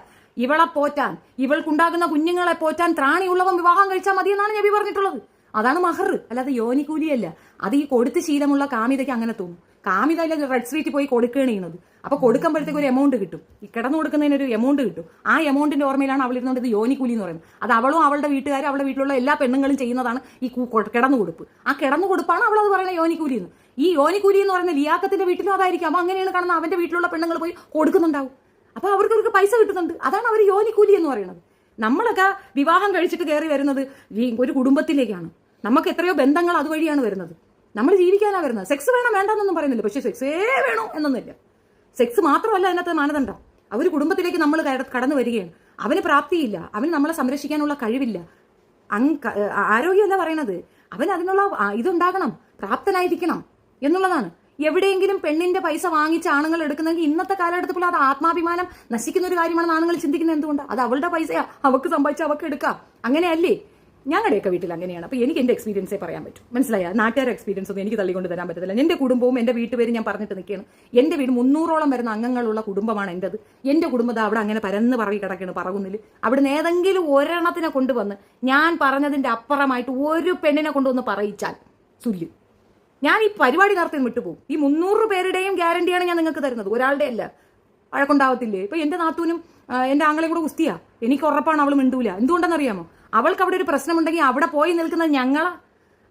ഇവളെ പോറ്റാൻ, ഇവൾക്കുണ്ടാകുന്ന കുഞ്ഞുങ്ങളെ പോറ്റാൻ ത്രാണിയുള്ളവൻ വിവാഹം കഴിച്ചാൽ മതിയെന്നാണ് നബി പറഞ്ഞിട്ടുള്ളത്. അതാണ് മഹർ, അല്ലാതെ യോനിക്കൂലിയല്ല. അത് ഈ കൊടുത്ത് ശീലമുള്ള കാമിതയ്ക്ക് അങ്ങനെ തോന്നും. കാമിത റെഡ് സ്ട്രീറ്റിൽ പോയി കൊടുക്കുകയാണ് ചെയ്യുന്നത്. അപ്പൊ കൊടുക്കുമ്പോഴത്തേക്ക് ഒരു എമൗണ്ട് കിട്ടും. ഈ കിടന്നു കൊടുക്കുന്നതിന് ഒരു എമൗണ്ട് കിട്ടും. ആ എമൗണ്ടിന്റെ ഓർമ്മയിലാണ് അവൾ ഇരുന്നുകൊണ്ട് ഇത് യോനിക്കൂലി എന്ന് പറയുന്നത്. അത് അവളും അവളുടെ വീട്ടുകാരും അവളുടെ വീട്ടിലുള്ള എല്ലാ പെണ്ണുങ്ങളും ചെയ്യുന്നതാണ് ഈ കിടന്നു കൊടുപ്പ്. ആ കിടന്നു കൊടുപ്പാണ് അവളത് പറയുന്നത് യോനിക്കൂലി എന്ന്. ഈ യോനിക്കൂലി എന്ന് പറയുന്ന ലിയാക്കത്തിന്റെ വീട്ടിലും അതായിരിക്കും. അപ്പൊ അങ്ങനെയാണ് കാണുന്നത്. അവന്റെ വീട്ടിലുള്ള പെണ്ണുങ്ങൾ പോയി കൊടുക്കുന്നുണ്ടാവും. അപ്പൊ അവർക്ക് പൈസ കിട്ടുന്നുണ്ട്. അതാണ് അവർ യോനിക്കൂലി എന്ന് പറയുന്നത്. നമ്മളൊക്കെ വിവാഹം കഴിച്ചിട്ട് കയറി വരുന്നത് ഒരു കുടുംബത്തിലേക്കാണ്. നമുക്ക് എത്രയോ ബന്ധങ്ങൾ അതുവഴിയാണ് വരുന്നത്. നമ്മൾ ജീവിക്കാനാണ് വരുന്നത്. സെക്സ് വേണം വേണ്ടെന്നൊന്നും പറയുന്നില്ല, പക്ഷെ സെക്സേ വേണോ എന്നൊന്നുമില്ല. സെക്സ് മാത്രമല്ല അതിനകത്ത് മാനദണ്ഡം. അവർ കുടുംബത്തിലേക്ക് നമ്മൾ കടന്നു വരികയാണ്. അവന് പ്രാപ്തിയില്ല, അവന് നമ്മളെ സംരക്ഷിക്കാനുള്ള കഴിവില്ല, ആരോഗ്യമല്ല പറയണത്. അവൻ അതിനുള്ള ഇതുണ്ടാകണം, പ്രാപ്തനായിരിക്കണം എന്നുള്ളതാണ്. എവിടെയെങ്കിലും പെണ്ണിന്റെ പൈസ വാങ്ങിച്ച് ആണുങ്ങൾ എടുക്കുന്നെങ്കിൽ ഇന്നത്തെ കാലഘട്ടത്തിൽ പോലും അത് ആത്മാഭിമാനം നശിക്കുന്ന ഒരു കാര്യമാണെന്ന് ആണുങ്ങൾ ചിന്തിക്കുന്നത് എന്തുകൊണ്ടാണ്? അത് അവളുടെ പൈസയാ, അവൾക്ക് സംഭവിച്ച അവൾക്ക് എടുക്കാം. അങ്ങനെയല്ലേ? ഞങ്ങളുടെയൊക്കെ വീട്ടിൽ അങ്ങനെയാണ്. അപ്പോൾ എനിക്ക് എൻ്റെ എക്സ്പീരിയൻസേ പറയാൻ പറ്റും. മനസ്സിലായ? നാട്ടുകാരുടെ എക്സ്പീരിയൻസ് ഒന്നും എനിക്ക് തള്ളിക്കൊണ്ട് തരാൻ പറ്റത്തില്ല. എൻ്റെ കുടുംബവും എൻ്റെ വീട്ടുപേരും ഞാൻ പറഞ്ഞിട്ട് നിൽക്കുകയാണ്. എൻ്റെ വീട് 300ഓളം വരുന്ന അംഗങ്ങളുള്ള കുടുംബമാണ് എൻ്റെത്. എൻ്റെ കുടുംബം അവിടെ അങ്ങനെ പരന്ന് പറവി കിടക്കുകയാണ് പറകുന്നിൽ. അവിടുന്ന് ഏതെങ്കിലും ഒരെണ്ണത്തിനെ കൊണ്ടുവന്ന് ഞാൻ പറഞ്ഞതിൻ്റെ അപ്പുറമായിട്ട് ഒരു പെണ്ണിനെ കൊണ്ടുവന്ന് പറയിച്ചാൽ സുല്ല്, ഞാൻ ഈ പരിപാടി നടത്തി വിട്ടുപോകും. ഈ 300 പേരുടെയും ഗ്യാരണ്ടിയാണ് ഞാൻ നിങ്ങൾക്ക് തരുന്നത്, ഒരാളുടെ അല്ല. വഴക്കുണ്ടാവത്തില്ലേ? ഇപ്പൊ എന്റെ നാത്തൂനും എന്റെ ആങ്ങളെയും കൂടെ കുസ്തിയാ. എനിക്ക് ഉറപ്പാണ് അവൾ മിണ്ടൂല. എന്തുകൊണ്ടെന്നറിയാമോ? അവൾക്ക് അവിടെ ഒരു പ്രശ്നമുണ്ടെങ്കിൽ അവിടെ പോയി നിൽക്കുന്നത് ഞങ്ങളാ.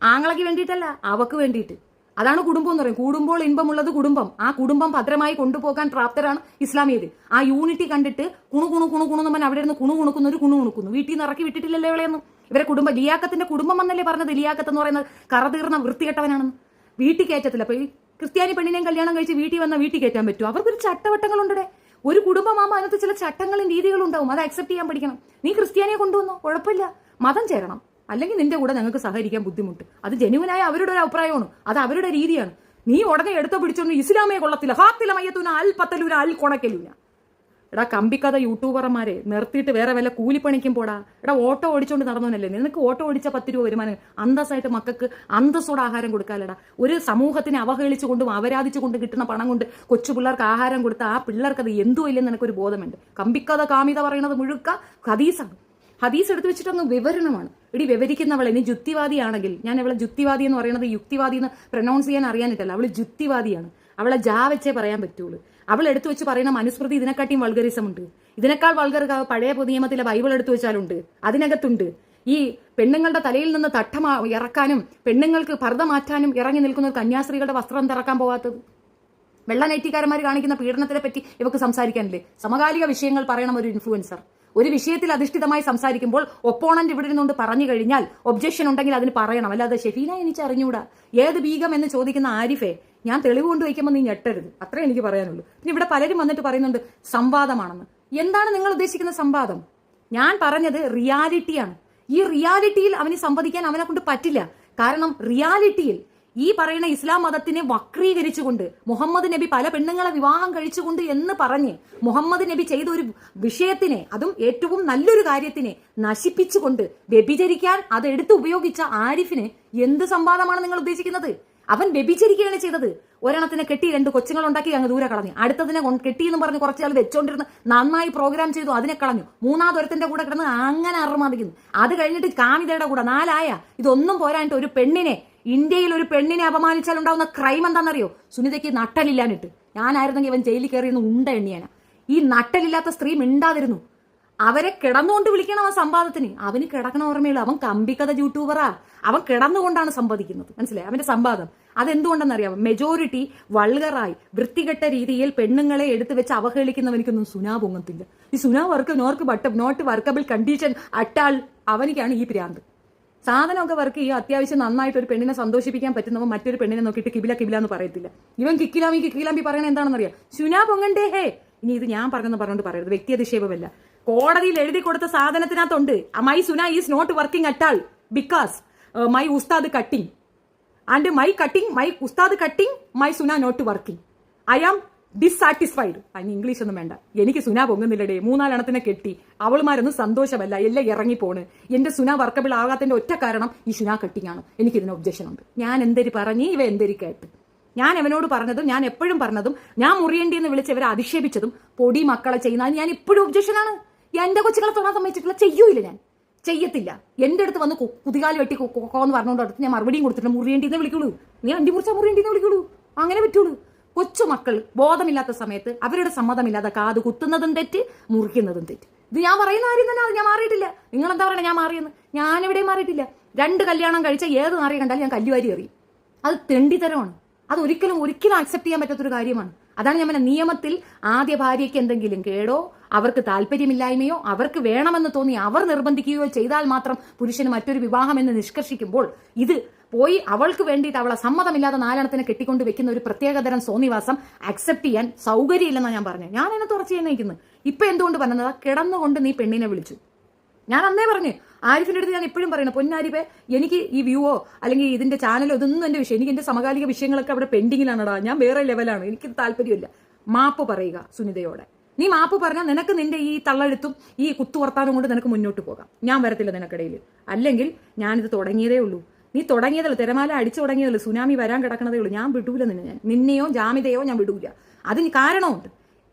ആങ്ങളയ്ക്ക് വേണ്ടിയിട്ടല്ല, അവക്ക് വേണ്ടിയിട്ട്. അതാണ് കുടുംബം എന്ന് പറയും. കൂടുമ്പോൾ ഇൻപമുള്ളത് കുടുംബം. ആ കുടുംബം ഭദ്രമായി കൊണ്ടുപോകാൻ പ്രാപ്തരാണ് ഇസ്ലാമിയത്. ആ യൂണിറ്റി കണ്ടിട്ട് കുണു പറഞ്ഞാൽ അവിടെ ഇരുന്ന് കുണുകുണുക്കുന്നു, കുണുകുണുക്കുന്നു. വീട്ടിൽ നിന്ന് ഇറക്കി വിട്ടിട്ടില്ലല്ലോ ഇവളെയൊന്നും. ഇവരെ കുടുംബം, ലിയാക്കത്തിന്റെ കുടുംബം എന്നല്ലേ പറഞ്ഞത്? ലിയാക്കത്ത് എന്ന് പറയുന്നത് കറതീർന്ന വൃത്തികെട്ടവനാണെന്ന്. വീട്ടിൽ കയറ്റത്തില്ല. അപ്പൊ ഈ ക്രിസ്ത്യാനി പെണ്ണിനെയും കല്യാണം കഴിച്ച് വീട്ടിൽ വന്നാൽ വീട്ടിൽ കയറ്റാൻ പറ്റുമോ? അവർക്കൊരു ചട്ടവട്ടങ്ങളുണ്ടേ. ഒരു കുടുംബമാകുമ്പോൾ അതിനകത്ത് ചില ചട്ടങ്ങളും രീതികളും ഉണ്ടാവും. അത് അക്സെപ്റ്റ് ചെയ്യാൻ പഠിക്കണം. നീ ക്രിസ്ത്യാനിയെ കൊണ്ടുവന്നോ, കുഴപ്പമില്ല, മതം ചേരണം. അല്ലെങ്കിൽ നിന്റെ കൂടെ ഞങ്ങൾക്ക് സഹകരിക്കാൻ ബുദ്ധിമുട്ട്. അത് ജെനുവിനായ അവരുടെ ഒരു അഭിപ്രായമാണ്, അത് അവരുടെ രീതിയാണ്. നീ ഉടനെ എടുത്തോ പിടിച്ചോണ്ട് ഇസ്ലാമയെ കൊള്ളത്തില്ല, ഹാത്തില മയ്യത്തൂന അൽ പത്തലൂന അൽ കൊണക്കലൂന. എടാ കമ്പിക്കഥ യൂട്യൂബർമാരെ നിർത്തിയിട്ട് വേറെ വല്ല കൂലിപ്പണിക്കും പോടാ. എടാ ഓട്ടോ ഓടിച്ചോണ്ട് നടന്നവനല്ലേ നിനക്ക്? ഓട്ടോ ഓടിച്ച 10 രൂപ വരുമാനം അന്തസ്സായിട്ട് മക്കൾക്ക് അന്തസ്സോടെ ആഹാരം കൊടുക്കാലടാ. ഒരു സമൂഹത്തിനെ അവഹേളിച്ചുകൊണ്ടും അപരാധിച്ചുകൊണ്ടും കിട്ടുന്ന പണം കൊണ്ട് കൊച്ചു പിള്ളേർക്ക് ആഹാരം കൊടുത്ത ആ പിള്ളേർക്ക് അത് എന്തോ ഇല്ലെന്ന് എനിക്കൊരു ബോധമുണ്ട്. കമ്പിക്കഥ കാമിത പറയുന്നത് മുഴുക്ക ഹദീസാണ്. ഹദീസ് എടുത്ത് വെച്ചിട്ടങ്ങ് വിവരണമാണ്. ഇടി വിവരിക്കുന്നവളെ നീ ജുക്തിവാദിയാണെങ്കിൽ, ഞാൻ അവളെ ജുക്തിവാദി എന്ന് പറയുന്നത് യുക്തിവാദി എന്ന് പ്രൊനൗൺസ് ചെയ്യാൻ അറിയാനിട്ടല്ല. അവള് ജുക്തിവാദിയാണ്. അവളെ വെച്ചേ പറയാൻ പറ്റുള്ളൂ. അവൾ എടുത്തു വെച്ച് പറയുന്ന മനുസ്മൃതി ഇതിനെക്കാട്ടിയും വൾഗറിസം ഉണ്ട്. ഇതിനേക്കാൾ വൾഗർ പഴയ നിയമത്തിലെ ബൈബിൾ എടുത്തു വെച്ചാലുണ്ട്. അതിനകത്തുണ്ട് ഈ പെണ്ണുങ്ങളുടെ തലയിൽ നിന്ന് തട്ടം ഇറക്കാനും പെണ്ണുങ്ങൾക്ക് പർദ്ദ മാറ്റാനും ഇറങ്ങി നിൽക്കുന്ന ഒരു കന്യാസ്ത്രീകളുടെ വസ്ത്രം തിറക്കാൻ പോകാത്തത്. വെള്ള നൈറ്റിക്കാരന്മാർ കാണിക്കുന്ന പീഡനത്തിനെ പറ്റി ഇവർക്ക് സംസാരിക്കാനില്ലേ? സമകാലിക വിഷയങ്ങൾ പറയണം ഒരു ഇൻഫ്ലുവൻസർ. ഒരു വിഷയത്തിൽ അധിഷ്ഠിതമായി സംസാരിക്കുമ്പോൾ ഒപ്പോണന്റ് ഇവിടെ നിന്നുകൊണ്ട് പറഞ്ഞു കഴിഞ്ഞാൽ ഒബ്ജക്ഷൻ ഉണ്ടെങ്കിൽ അതിന് പറയണം. അല്ലാതെ ഷെഫീന എനിക്ക് അറിഞ്ഞൂടാ ഏത് ബീഗം എന്ന് ചോദിക്കുന്ന ആരിഫെ ഞാൻ തെളിവ് കൊണ്ട് വയ്ക്കുമ്പോൾ നീ ഞെട്ടരുത്. അത്രേ എനിക്ക് പറയാനുള്ളൂ. പിന്നെ ഇവിടെ പലരും വന്നിട്ട് പറയുന്നുണ്ട് സംവാദമാണെന്ന്. എന്താണ് നിങ്ങൾ ഉദ്ദേശിക്കുന്ന സംവാദം? ഞാൻ പറഞ്ഞത് റിയാലിറ്റിയാണ്. ഈ റിയാലിറ്റിയിൽ അവന് സംവദിക്കാൻ അവനെ കൊണ്ട് പറ്റില്ല. കാരണം റിയാലിറ്റിയിൽ ഈ പറയുന്ന ഇസ്ലാം മതത്തിനെ വക്രീകരിച്ചുകൊണ്ട് മുഹമ്മദ് നബി പല പെണ്ണുങ്ങളെ വിവാഹം കഴിച്ചുകൊണ്ട് എന്ന് പറഞ്ഞ് മുഹമ്മദ് നബി ചെയ്ത ഒരു വിഷയത്തിനെ, അതും ഏറ്റവും നല്ലൊരു കാര്യത്തിനെ നശിപ്പിച്ചുകൊണ്ട് വ്യഭിചരിക്കാൻ അത് എടുത്ത് ഉപയോഗിച്ച ആരിഫിന് എന്ത് സംവാദമാണ് നിങ്ങൾ ഉദ്ദേശിക്കുന്നത്? അവൻ വ്യഭിചരിക്കുകയാണ് ചെയ്തത്. ഒരെണ്ണത്തിനെ കെട്ടി 2 കൊച്ചുങ്ങൾ ഉണ്ടാക്കി അങ്ങ് ദൂരെ കളഞ്ഞു. അടുത്തതിനെ കെട്ടി എന്ന് പറഞ്ഞ് കുറച്ചാൾ വെച്ചോണ്ടിരുന്ന് നന്നായി പ്രോഗ്രാം ചെയ്തു, അതിനെ കളഞ്ഞു. 3ാമതൊരുത്തിന്റെ കൂടെ കിടന്ന് അങ്ങനെ അറുമാദിക്കുന്നു. അത് കഴിഞ്ഞിട്ട് കാമിതയുടെ കൂടെ 4 ഇതൊന്നും പോരാഞ്ഞിട്ട് ഒരു പെണ്ണിനെ, ഇന്ത്യയിൽ ഒരു പെണ്ണിനെ അപമാനിച്ചാൽ ഉണ്ടാവുന്ന ക്രൈം എന്താണെന്നറിയോ? സുനിതയ്ക്ക് നട്ടലില്ലാനിട്ട്. ഞാനായിരുന്നെങ്കിൽ ഇവൻ ജയിലിൽ കയറിയെന്ന് ഉണ്ട എണ്ണിയാന. ഈ നട്ടലില്ലാത്ത സ്ത്രീ മിണ്ടാതിരുന്നു. അവരെ കിടന്നുകൊണ്ട് വിളിക്കണം ആ സംവാദത്തിന്. അവന് കിടക്കണ ഓർമ്മയുള്ളൂ. അവൻ കമ്പിക്കഥ യൂട്യൂബറാ. അവൻ കിടന്നുകൊണ്ടാണ് സംവദിക്കുന്നത്. മനസ്സിലായി? അവന്റെ സംവാദം അതെന്തുകൊണ്ടെന്നറിയാമോ? മെജോറിറ്റി വൾഗറായി വൃത്തികെട്ട രീതിയിൽ പെണ്ണുങ്ങളെ എടുത്തു വെച്ച് അവഹേളിക്കുന്നവനിക്കൊന്നും സുനാ പൊങ്ങത്തില്ല. ഈ സുനാ നോട്ട് വർക്കബിൾ കണ്ടീഷൻ അട്ടാൾ അവനിക്കാണ് ഈ പ്രാന്ത്. സാധനമൊക്കെ വർക്ക് ചെയ്യുക, അത്യാവശ്യം നന്നായിട്ട് ഒരു പെണ്ണിനെ സന്തോഷിപ്പിക്കാൻ പറ്റുന്നവൻ മറ്റൊരു പെണ്ണിനെ നോക്കിയിട്ട് കിബില എന്ന് പറയത്തില്ല. ഇവൻ കിക്കിലാമ്പി പറയണ എന്താണെന്നറിയാം? സുനാ പൊങ്ങണ്ടേ ഹേ. ഇനി ഇത് ഞാൻ പറഞ്ഞുകൊണ്ട് പറയരുത്, വ്യക്തിയധിക്ഷേപമല്ല. കോടതിയിൽ എഴുതി കൊടുത്ത സാധനത്തിനകത്തുണ്ട് മൈ സുന is not working at all because my ഉസ്താദ് കട്ടിംഗ് ആൻഡ് മൈ ഉസ്താദ് കട്ടിംഗ് മൈ സുന not working. I am dissatisfied. അതിന് ഇംഗ്ലീഷ് ഒന്നും വേണ്ട. എനിക്ക് സുന പൊങ്ങുന്നില്ലടേ. 3-4 എണ്ണത്തിനെ കെട്ടി. അവളുമാരൊന്നും സന്തോഷമല്ല, എല്ലാം ഇറങ്ങിപ്പോണ്. എന്റെ സുന വർക്കബിൾ ആകാത്തതിന്റെ ഒറ്റ കാരണം ഈ സുന കട്ടിംഗ് ആണ്. എനിക്കിതിന് ഒബ്ജക്ഷൻ ഉണ്ട്. ഞാൻ എന്തൊരു പറഞ്ഞ് ഇവ എന്തൊരു കേട്ട്. ഞാൻ അവനോട് പറഞ്ഞതും ഞാൻ എപ്പോഴും പറഞ്ഞതും ഞാൻ മുറിയേണ്ടി എന്ന് വിളിച്ച് ഇവരെ അധിക്ഷേപിച്ചതും പൊടി മക്കളെ ചെയ്യുന്നത് ഞാൻ ഇപ്പോഴും ഒബ്ജക്ഷനാണ്. എന്റെ കൊച്ചുകളെ തൊടാൻ സമ്മതിച്ചിട്ടില്ല, ചെയ്യൂല, ഞാൻ ചെയ്യത്തില്ല. എന്റെ അടുത്ത് വന്ന് കുതികാല് വെട്ടി കൊക്കോന്ന് പറഞ്ഞുകൊണ്ട് അടുത്ത് ഞാൻ മറുപടിയും കൊടുത്തിട്ട് മുറിയേണ്ടിന്ന് വിളിക്കുള്ളൂ. നീ അണ്ടി മുറിച്ചാൽ മുറിയേണ്ടിന്ന് വിളിക്കുള്ളൂ. അങ്ങനെ പറ്റുള്ളൂ. കൊച്ചുമക്കൾ ബോധമില്ലാത്ത സമയത്ത് അവരുടെ സമ്മതമില്ലാതെ കാത് കുത്തുന്നതും തെറ്റ്, മുറിക്കുന്നതും തെറ്റ്. ഇത് ഞാൻ പറയുന്ന കാര്യം തന്നെ. അത് ഞാൻ മാറിയിട്ടില്ല. നിങ്ങൾ എന്താ പറയുക ഞാൻ മാറിയെന്ന്? ഞാനിവിടെയും മാറിയിട്ടില്ല. 2 കല്യാണം കഴിച്ച ഏത് നാറിയെ കണ്ടാലും ഞാൻ കല്ലുവാരി എറിയും. അത് തെണ്ടിത്തരമാണ്. അത് ഒരിക്കലും അക്സെപ്റ്റ് ചെയ്യാൻ പറ്റാത്തൊരു കാര്യമാണ്. അതാണ് ഞാൻ പറഞ്ഞ നിയമത്തിൽ ആദ്യ ഭാര്യയ്ക്ക് എന്തെങ്കിലും കേടോ അവർക്ക് താല്പര്യമില്ലായ്മയോ അവർക്ക് വേണമെന്ന് തോന്നി അവർ നിർബന്ധിക്കുകയോ ചെയ്താൽ മാത്രം പുരുഷന് മറ്റൊരു വിവാഹം എന്ന് നിഷ്കർഷിക്കുമ്പോൾ ഇത് പോയി അവൾക്ക് വേണ്ടിയിട്ട് അവളെ സമ്മതമില്ലാതെ 4 എണ്ണത്തിനെ കെട്ടിക്കൊണ്ട് വെക്കുന്ന ഒരു പ്രത്യേകതരം സോന്നിവാസം അക്സെപ്റ്റ് ചെയ്യാൻ സൗകര്യമില്ലെന്നാണ് ഞാൻ പറഞ്ഞത്. ഞാൻ എന്നെ തുറച്ചു ചെയ്യുന്നേക്കുന്നത്. ഇപ്പൊ എന്തുകൊണ്ട് പറഞ്ഞത്? കിടന്നുകൊണ്ട് നീ പെണ്ണിനെ വിളിച്ചു. ഞാൻ അന്നേ പറഞ്ഞു, ആരിഫിന്റെ അടുത്ത് ഞാൻ ഇപ്പോഴും പറയണം, പൊന്നാരിപ്പെ എനിക്ക് ഈ വ്യൂവോ അല്ലെങ്കിൽ ഇതിന്റെ ചാനലോ ഇതൊന്നും എന്റെ വിഷയം. എനിക്ക് എന്റെ സമകാലിക വിഷയങ്ങളൊക്കെ അവിടെ പെൻഡിങ്ങിലാണടാ. ഞാൻ വേറെ ലെവലാണ്. എനിക്ക് താല്പര്യമില്ല. മാപ്പ് പറയുക സുനിതയോടെ. നീ മാപ്പ് പറഞ്ഞാൽ നിനക്ക് നിന്റെ ഈ തള്ളെഴുത്തും ഈ കുത്തുവർത്താനും കൊണ്ട് നിനക്ക് മുന്നോട്ട് പോകാം. ഞാൻ വരത്തില്ല നിനക്കിടയിൽ. അല്ലെങ്കിൽ ഞാനിത് തുടങ്ങിയതേ ഉള്ളൂ. നീ തുടങ്ങിയതല്ല, തിരമാല അടിച്ചു തുടങ്ങിയതല്ല, സുനാമി വരാൻ കിടക്കണതേ ഉള്ളൂ. ഞാൻ വിടൂല നിന്നെയോ ജാമിതയോ ഞാൻ വിടൂല. അതിന് കാരണമുണ്ട്.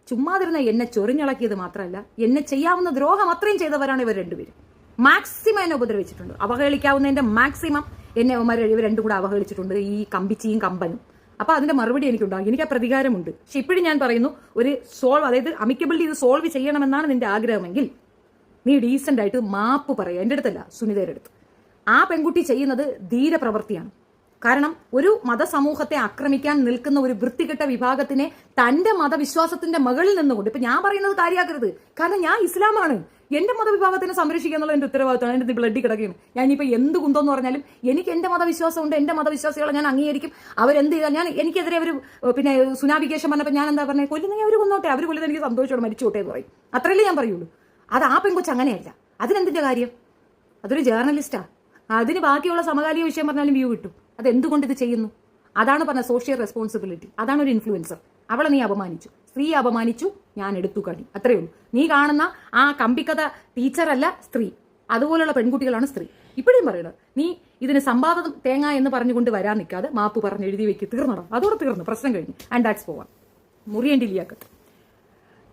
ചുമ്മാതിരുന്ന എന്നെ ചൊറിഞ്ഞളക്കിയത് മാത്രമല്ല, എന്നെ ചെയ്യാവുന്ന ദ്രോഹം അത്രയും ചെയ്തവരാണ് ഇവർ രണ്ടുപേരും. മാക്സിമം എന്നെ ഉപദ്രവിച്ചിട്ടുണ്ട്. അവഹേളിക്കാവുന്നതിന്റെ മാക്സിമം എന്നെ ഇവർ രണ്ടും കൂടെ അവഹേളിച്ചിട്ടുണ്ട്. ഈ കമ്പിച്ചിയും കമ്പനും അപ്പൊ അതിന്റെ മറുപടി എനിക്കുണ്ടാകും, എനിക്ക് ആ പ്രതികാരമുണ്ട്. പക്ഷെ ഇപ്പോഴും ഞാൻ പറയുന്നു, ഒരു അതായത് അമിക്കബിളി ഇത് സോൾവ് ചെയ്യണമെന്നാണ് നിന്റെ ആഗ്രഹമെങ്കിൽ നീ ഡീസന്റ് ആയിട്ട് മാപ്പ് പറയുക. എൻ്റെ അടുത്തല്ല, സുനിതയുടെ അടുത്ത്. ആ പെൺകുട്ടി ചെയ്യുന്നത് ധീരപ്രവൃത്തിയാണ്. കാരണം ഒരു മതസമൂഹത്തെ ആക്രമിക്കാൻ നിൽക്കുന്ന ഒരു വൃത്തികെട്ട വിഭാഗത്തിനെ തന്റെ മതവിശ്വാസത്തിന്റെ മുകളിൽ നിന്നുകൊണ്ട്, ഇപ്പൊ ഞാൻ പറയുന്നത് കാര്യമാക്കരുത്, കാരണം ഞാൻ ഇസ്ലാമാണ്, എന്റെ മതവിഭാഗത്തിനെ സംരക്ഷിക്കുക എന്നുള്ള എന്റെ ഉത്തരവാദിത്തമാണ്. എന്റെ ബ്ലഡ് കിടക്കുകയാണ്. ഞാൻ ഇനിയിപ്പോ എന്ത് കുന്തോന്ന് പറഞ്ഞാലും എനിക്ക് എന്റെ മതവിശ്വാസമുണ്ട്, എന്റെ മതവിശ്വാസികളെ ഞാൻ അംഗീകരിക്കും. അവരെന്ത് ചെയ്താൽ എനിക്കെതിരെ അവർ പിന്നെ സുനാഭികേശം പറഞ്ഞപ്പോൾ ഞാൻ എന്താ പറഞ്ഞത്, കൊല്ലുന്നെങ്കിൽ അവർ കൊന്നോട്ടെ, അവർ കൊല്ലുന്നത് എനിക്ക് സന്തോഷത്തോടെ മരിച്ചോട്ടെ എന്ന് പറയും. അത്രയല്ലേ ഞാൻ പറയുള്ളൂ. അത് ആ പെൺകൊച്ച് അങ്ങനെയല്ല. അതിനെന്തിന്റെ കാര്യം? അതൊരു ജേർണലിസ്റ്റാ. അതിന് ബാക്കിയുള്ള സമകാലിക വിഷയം പറഞ്ഞാലും വ്യൂ കിട്ടും. അത് എന്തുകൊണ്ട് ഇത് ചെയ്യുന്നു? അതാണ് പറഞ്ഞ സോഷ്യൽ റെസ്പോൺസിബിലിറ്റി. അതാണ് ഒരു ഇൻഫ്ലുവൻസർ. അവളെ നീ അപമാനിച്ചു, സ്ത്രീയെ അപമാനിച്ചു, ഞാൻ എടുത്തു കടി. അത്രയേ ഉള്ളൂ. നീ കാണുന്ന ആ കമ്പിക്കഥ ടീച്ചറല്ല സ്ത്രീ, അതുപോലുള്ള പെൺകുട്ടികളാണ് സ്ത്രീ. ഇപ്പോഴും പറയണം, നീ ഇതിന് സമ്പാദം തേങ്ങ എന്ന് പറഞ്ഞുകൊണ്ട് വരാൻ നിൽക്കാതെ മാപ്പ് പറഞ്ഞ് എഴുതി വെക്ക്. തീർന്നണം, അതോടെ തീർന്നു, പ്രശ്നം കഴിഞ്ഞു. ആൻഡ് ദാറ്റ്സ് പോവാൻ മുറിയേണ്ടി ലിയാക്കത്ത്.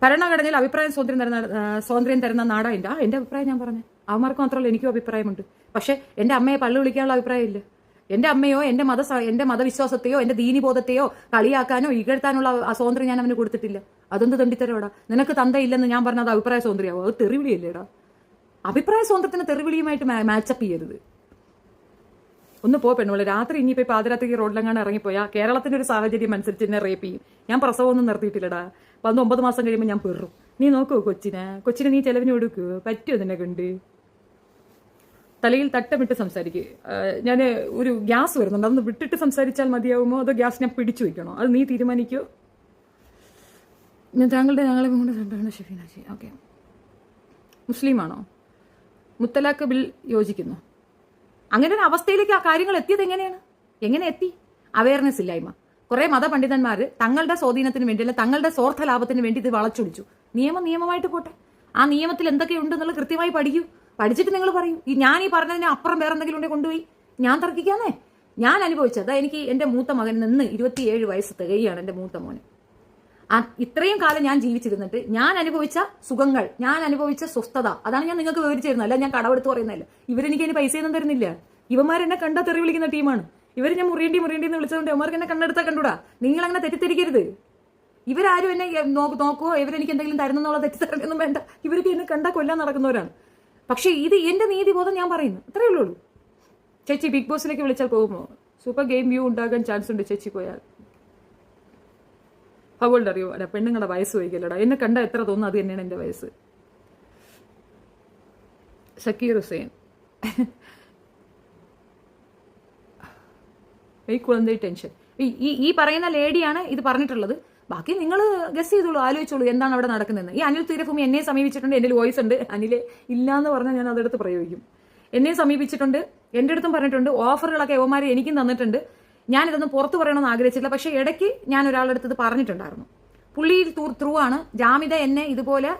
ഭരണഘടനയിൽ അഭിപ്രായ സ്വാതന്ത്ര്യം തരുന്ന നാടാ എന്റെ അഭിപ്രായം ഞാൻ പറഞ്ഞു. അവന്മാർക്ക് മാത്രമല്ല, എനിക്കും അഭിപ്രായമുണ്ട്. പക്ഷെ എന്റെ അമ്മയെ പള്ളി വിളിക്കാനുള്ള അഭിപ്രായമില്ല. എന്റെ അമ്മയോ എന്റെ മതവിശ്വാസത്തെയോ എന്റെ ദീനിബോധത്തെയോ കളിയാക്കാനോ ഇകഴ്ത്താനുള്ള ആ സ്വാതന്ത്ര്യം ഞാൻ അവന് കൊടുത്തിട്ടില്ല. അതൊന്ന് തണ്ടിത്തരോടാ. നിനക്ക് തന്തയില്ലെന്ന് ഞാൻ പറഞ്ഞത് അഭിപ്രായ സ്വാതന്ത്ര്യമാവോ? അത് തെറിവിളിയല്ലേടാ. അഭിപ്രായ സ്വാതന്ത്ര്യത്തിന് തെറിവിളിയുമായിട്ട് മാച്ചപ്പ് ചെയ്യരുത്. ഒന്ന് പെണ്ണുള്ളൂ. രാത്രി ഇനിയിപ്പോൾ പാതിരാത്രിക്ക് റോഡിലെങ്ങാണ്ട് ഇറങ്ങിപ്പോയാൽ കേരളത്തിന്റെ ഒരു സാഹചര്യം അനുസരിച്ച് എന്നെ റേപ്പ് ചെയ്യും. ഞാൻ പ്രസവമൊന്നും നിർത്തിയിട്ടില്ലടാ. 9 മാസം കഴിയുമ്പോൾ ഞാൻ പെറും. നീ നോക്കൂ കൊച്ചിനെ നീ ചെലവിന് കൊടുക്കൂ. പറ്റുമോ നിന്നെ കൊണ്ട്? തലയിൽ തട്ടമിട്ട് സംസാരിക്കുക. ഞാൻ ഒരു ഗ്യാസ് വരുന്നുണ്ട്, അതൊന്ന് വിട്ടിട്ട് സംസാരിച്ചാൽ മതിയാവുമോ അതോ ഗ്യാസ് ഞാൻ പിടിച്ചു വയ്ക്കണോ? അത് നീ തീരുമാനിക്കോ. ഞങ്ങളെ കൊണ്ട് ഷെഫീനാജി. ഓക്കെ, മുസ്ലിമാണോ? മുത്തലാഖ് ബിൽ യോജിക്കുന്നു. അങ്ങനെ ഒരു അവസ്ഥയിലേക്ക് ആ കാര്യങ്ങൾ എത്തിയത് എങ്ങനെ എത്തി? അവയർനെസ് ഇല്ലായ്മ. കുറെ മതപണ്ഡിതന്മാർ തങ്ങളുടെ സ്വാധീനത്തിന് വേണ്ടി, അല്ല തങ്ങളുടെ സ്വാർത്ഥ ലാഭത്തിന് വേണ്ടി ഇത് വളച്ചൊടിച്ചു. നിയമമായിട്ട് പോട്ടെ. ആ നിയമത്തിൽ എന്തൊക്കെയുണ്ടെന്നുള്ള കൃത്യമായി പഠിക്കൂ. പഠിച്ചിട്ട് നിങ്ങൾ പറയൂ. ഞാൻ ഈ പറഞ്ഞതിന് അപ്പുറം വേറെ എന്തെങ്കിലും ഉണ്ടെങ്കിൽ കൊണ്ടുപോയി ഞാൻ തർക്കിക്കാന്നേ. ഞാൻ അനുഭവിച്ചത് എനിക്ക് എന്റെ മൂത്ത മകൻ നിന്ന് 27 വയസ്സ് തികയാണ്. എന്റെ മൂത്ത മോന്. ഇത്രയും കാലം ഞാൻ ജീവിച്ചിരുന്നിട്ട് ഞാൻ അനുഭവിച്ച സുഖങ്ങൾ, ഞാൻ അനുഭവിച്ച സ്വസ്ഥത, അതാണ് ഞാൻ നിങ്ങൾക്ക് വിവരിച്ചു തരുന്നത്. അല്ല ഞാൻ കടവെടുത്ത് പറയുന്നതല്ല. ഇവരെനിക്ക് അതിന് പൈസയൊന്നും തരുന്നില്ല. ഇവന്മാരെന്നെ കണ്ടാ തെറി വിളിക്കുന്ന ടീമാണ്. ഇവർ ഞാൻ മുറിയേണ്ടി എന്ന് വിളിച്ചതുകൊണ്ട് ഇവന്മാർക്ക് എന്നെ കണ്ടെടുത്താൽ കണ്ടൂടാ. നിങ്ങൾ അങ്ങനെ തെറ്റിദ്ധരിക്കരുത്. ഇവരാരും എന്നെ നോക്കുവോ, ഇവരെനിക്ക് എന്തെങ്കിലും തരുന്നെന്നുള്ള തെറ്റിദ്ധരിക്കൊന്നും വേണ്ട. ഇവർക്ക് എന്നെ കണ്ടാൽ കൊല്ലാൻ നടക്കുന്നവരാണ്. പക്ഷെ ഇത് എന്റെ നീതിബോധം ഞാൻ പറയുന്നു. അത്രയേ ഉള്ളൂ. ചേച്ചി ബിഗ് ബോസിലേക്ക് വിളിച്ചാൽ പോകുമോ? സൂപ്പർ ഗെയിം വ്യൂ ഉണ്ടാകാൻ ചാൻസ് ഉണ്ട് ചേച്ചി പോയാൽ. അവളുടെ അറിയോ? അല്ല, പെണ്ണുങ്ങളുടെ വയസ്സ് വൈകല്ലടാ. എന്നെ കണ്ട എത്ര തോന്നുന്നു അത് തന്നെയാണ് എന്റെ വയസ്സ്. ഷക്കീർ ഹുസൈൻ ഈ കുളന്തൈ ടെൻഷൻ. ഈ പറയുന്ന ലേഡിയാണ് ഇത് പറഞ്ഞിട്ടുള്ളത്. ബാക്കി നിങ്ങൾ ഗസ് ചെയ്തോളൂ, ആലോചിച്ചോളൂ എന്താണ് അവിടെ നടക്കുന്നതെന്ന്. ഈ അനിൽ തീരഭൂമി എന്നെ സമീപിച്ചിട്ടുണ്ട്. എൻ്റെ വോയിസ് ഉണ്ട്. അനിലെ ഇല്ലാന്ന് പറഞ്ഞാൽ ഞാൻ അതെടുത്ത് പ്രയോഗിക്കും. എന്നെ സമീപിച്ചിട്ടുണ്ട്, എൻ്റെ അടുത്തും പറഞ്ഞിട്ടുണ്ട്. ഓഫറുകളൊക്കെ യവന്മാരെ എനിക്കും തന്നിട്ടുണ്ട്. ഞാനിതൊന്നും പുറത്ത് പറയണമെന്ന് ആഗ്രഹിച്ചില്ല. പക്ഷേ ഇടയ്ക്ക് ഞാൻ ഒരാളുടെ അടുത്ത് പറഞ്ഞിട്ടുണ്ടായിരുന്നു. പുള്ളി ത്രൂ ആണ് ജാമിത എന്നെ ഇതുപോലെ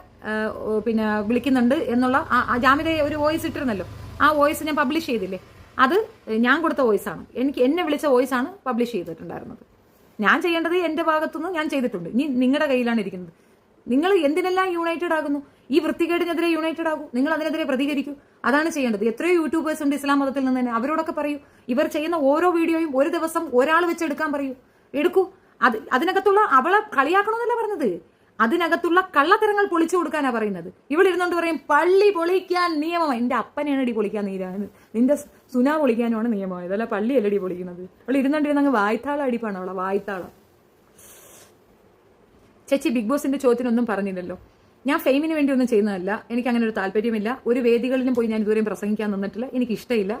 പിന്നെ വിളിക്കുന്നുണ്ട് എന്നുള്ള ജാമിത ഒരു വോയിസ് ഇട്ടിരുന്നല്ലോ. ആ വോയിസ് ഞാൻ പബ്ലിഷ് ചെയ്തില്ലേ, അത് ഞാൻ കൊടുത്ത വോയിസാണ്. എന്നെ വിളിച്ച വോയിസാണ് പബ്ലിഷ് ചെയ്തിട്ടുണ്ടായിരുന്നത്. ഞാൻ ചെയ്യേണ്ടത് എന്റെ ഭാഗത്തുനിന്ന് ഞാൻ ചെയ്തിട്ടുണ്ട്. ഇനി നിങ്ങളുടെ കയ്യിലാണ് ഇരിക്കുന്നത്. നിങ്ങൾ എന്തിനെല്ലാം യുണൈറ്റഡ് ആകുന്നു? ഈ വൃത്തികേടിനെതിരെ യുണൈറ്റഡ് ആകൂ. നിങ്ങൾ അതിനെതിരെ പ്രതികരിക്കൂ. അതാണ് ചെയ്യേണ്ടത്. എത്രയോ യൂട്യൂബേഴ്സ് ഉണ്ട് ഇസ്ലാം മതത്തിൽ നിന്ന് തന്നെ. അവരോടൊക്കെ പറയൂ, ഇവർ ചെയ്യുന്ന ഓരോ വീഡിയോയും ഒരു ദിവസം ഒരാൾ വെച്ച് എടുക്കാൻ പറയൂ. എടുക്കൂ. അതിനകത്തുള്ള അവളെ കളിയാക്കണമെന്നല്ല പറഞ്ഞത്, അതിനകത്തുള്ള കള്ളത്തരങ്ങൾ പൊളിച്ചു കൊടുക്കാനാ പറയുന്നത്. ഇവിടെ ഇരുന്നുകൊണ്ട് പറയും പള്ളി പൊളിക്കാൻ നിയമം. എന്റെ അപ്പനെയാണ് അടി പൊളിക്കാൻ നിന്റെ സുന പൊളിക്കാനുമാണ് നിയമമായത്, അല്ല പള്ളിയല്ലടി പൊളിക്കുന്നത്. അവൾ ഇരുന്നുകൊണ്ടിരുന്ന വായ്ത്താള അടിപ്പാണ് അവളെ വായ്ത്താള. ചേച്ചി ബിഗ് ബോസിന്റെ ചോദ്യത്തിനൊന്നും പറഞ്ഞില്ലല്ലോ. ഞാൻ ഫെയിമിന് വേണ്ടി ഒന്നും ചെയ്യുന്നതല്ല. എനിക്ക് അങ്ങനെ ഒരു താല്പര്യമില്ല. ഒരു വേദികളിലും പോയി ഞാൻ ഇതുവരെയും പ്രസംഗിക്കാൻ നിന്നിട്ടില്ല. എനിക്ക് ഇഷ്ടമില്ല.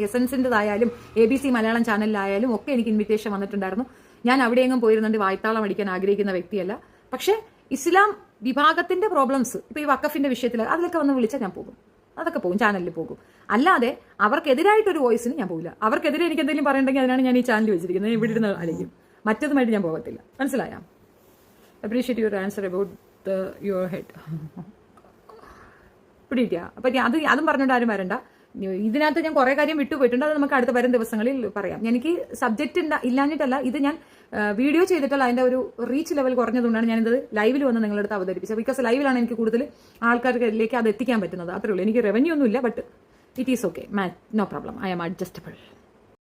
എസൻസിൻ്റെതായാലും ABC മലയാളം ചാനലിലായാലും ഒക്കെ എനിക്ക് ഇൻവിറ്റേഷൻ വന്നിട്ടുണ്ടായിരുന്നു. ഞാൻ അവിടെയെങ്കിലും പോയിരുന്നുണ്ട് വായ്ത്താളം അടിക്കാൻ ആഗ്രഹിക്കുന്ന വ്യക്തിയല്ല. പക്ഷെ ഇസ്ലാം വിഭാഗത്തിന്റെ പ്രോബ്ലംസ്, ഇപ്പൊ ഈ വഖഫിന്റെ വിഷയത്തിൽ അതിലൊക്കെ വന്ന് വിളിച്ചാൽ ഞാൻ പോകും. അതൊക്കെ പോകും, ചാനലിൽ പോകും. അല്ലാതെ അവർക്കെതിരായിട്ടൊരു വോയിസിന് ഞാൻ പോകില്ല. അവർക്കെതിരെ എനിക്ക് എന്തെങ്കിലും പറയണ്ടെങ്കിൽ അതിനാണ് ഞാൻ ഈ ചാനൽ വെച്ചിരിക്കുന്നത്. ഇവിടെ ഇരുന്ന് അലയും. മറ്റതുമായിട്ട് ഞാൻ പോകത്തില്ല. മനസ്സിലായോ? Appreciate your answer about your head. പിടിക്കുക. അപ്പൊ അതും പറഞ്ഞുകൊണ്ട് ആരും വരണ്ട. ഇതിനകത്ത് ഞാൻ കുറെ കാര്യം വിട്ടുപോയിട്ടുണ്ട്. അത് നമുക്ക് അടുത്ത വരും ദിവസങ്ങളിൽ പറയാം. എനിക്ക് സബ്ജക്റ്റ് ഇല്ലാഞ്ഞിട്ടല്ല, ഇത് ഞാൻ വീഡിയോ ചെയ്തിട്ടല്ല. അതിന്റെ ഒരു റീച്ച് ലെവൽ കുറഞ്ഞതുകൊണ്ടാണ് ഞാനിത് ലൈവിൽ വന്ന് നിങ്ങളുടെ അടുത്ത് അവതരിപ്പിച്ചത്. ബിക്കോസ് ലൈവിലാണ് എനിക്ക് കൂടുതൽ ആൾക്കാരിലേക്ക് അത് എത്തിക്കാൻ പറ്റുന്നത്. അത്രേ ഉള്ളൂ. എനിക്ക് റവന്യൂ ഒന്നുമില്ല. But it is okay. No problem. I am adjustable.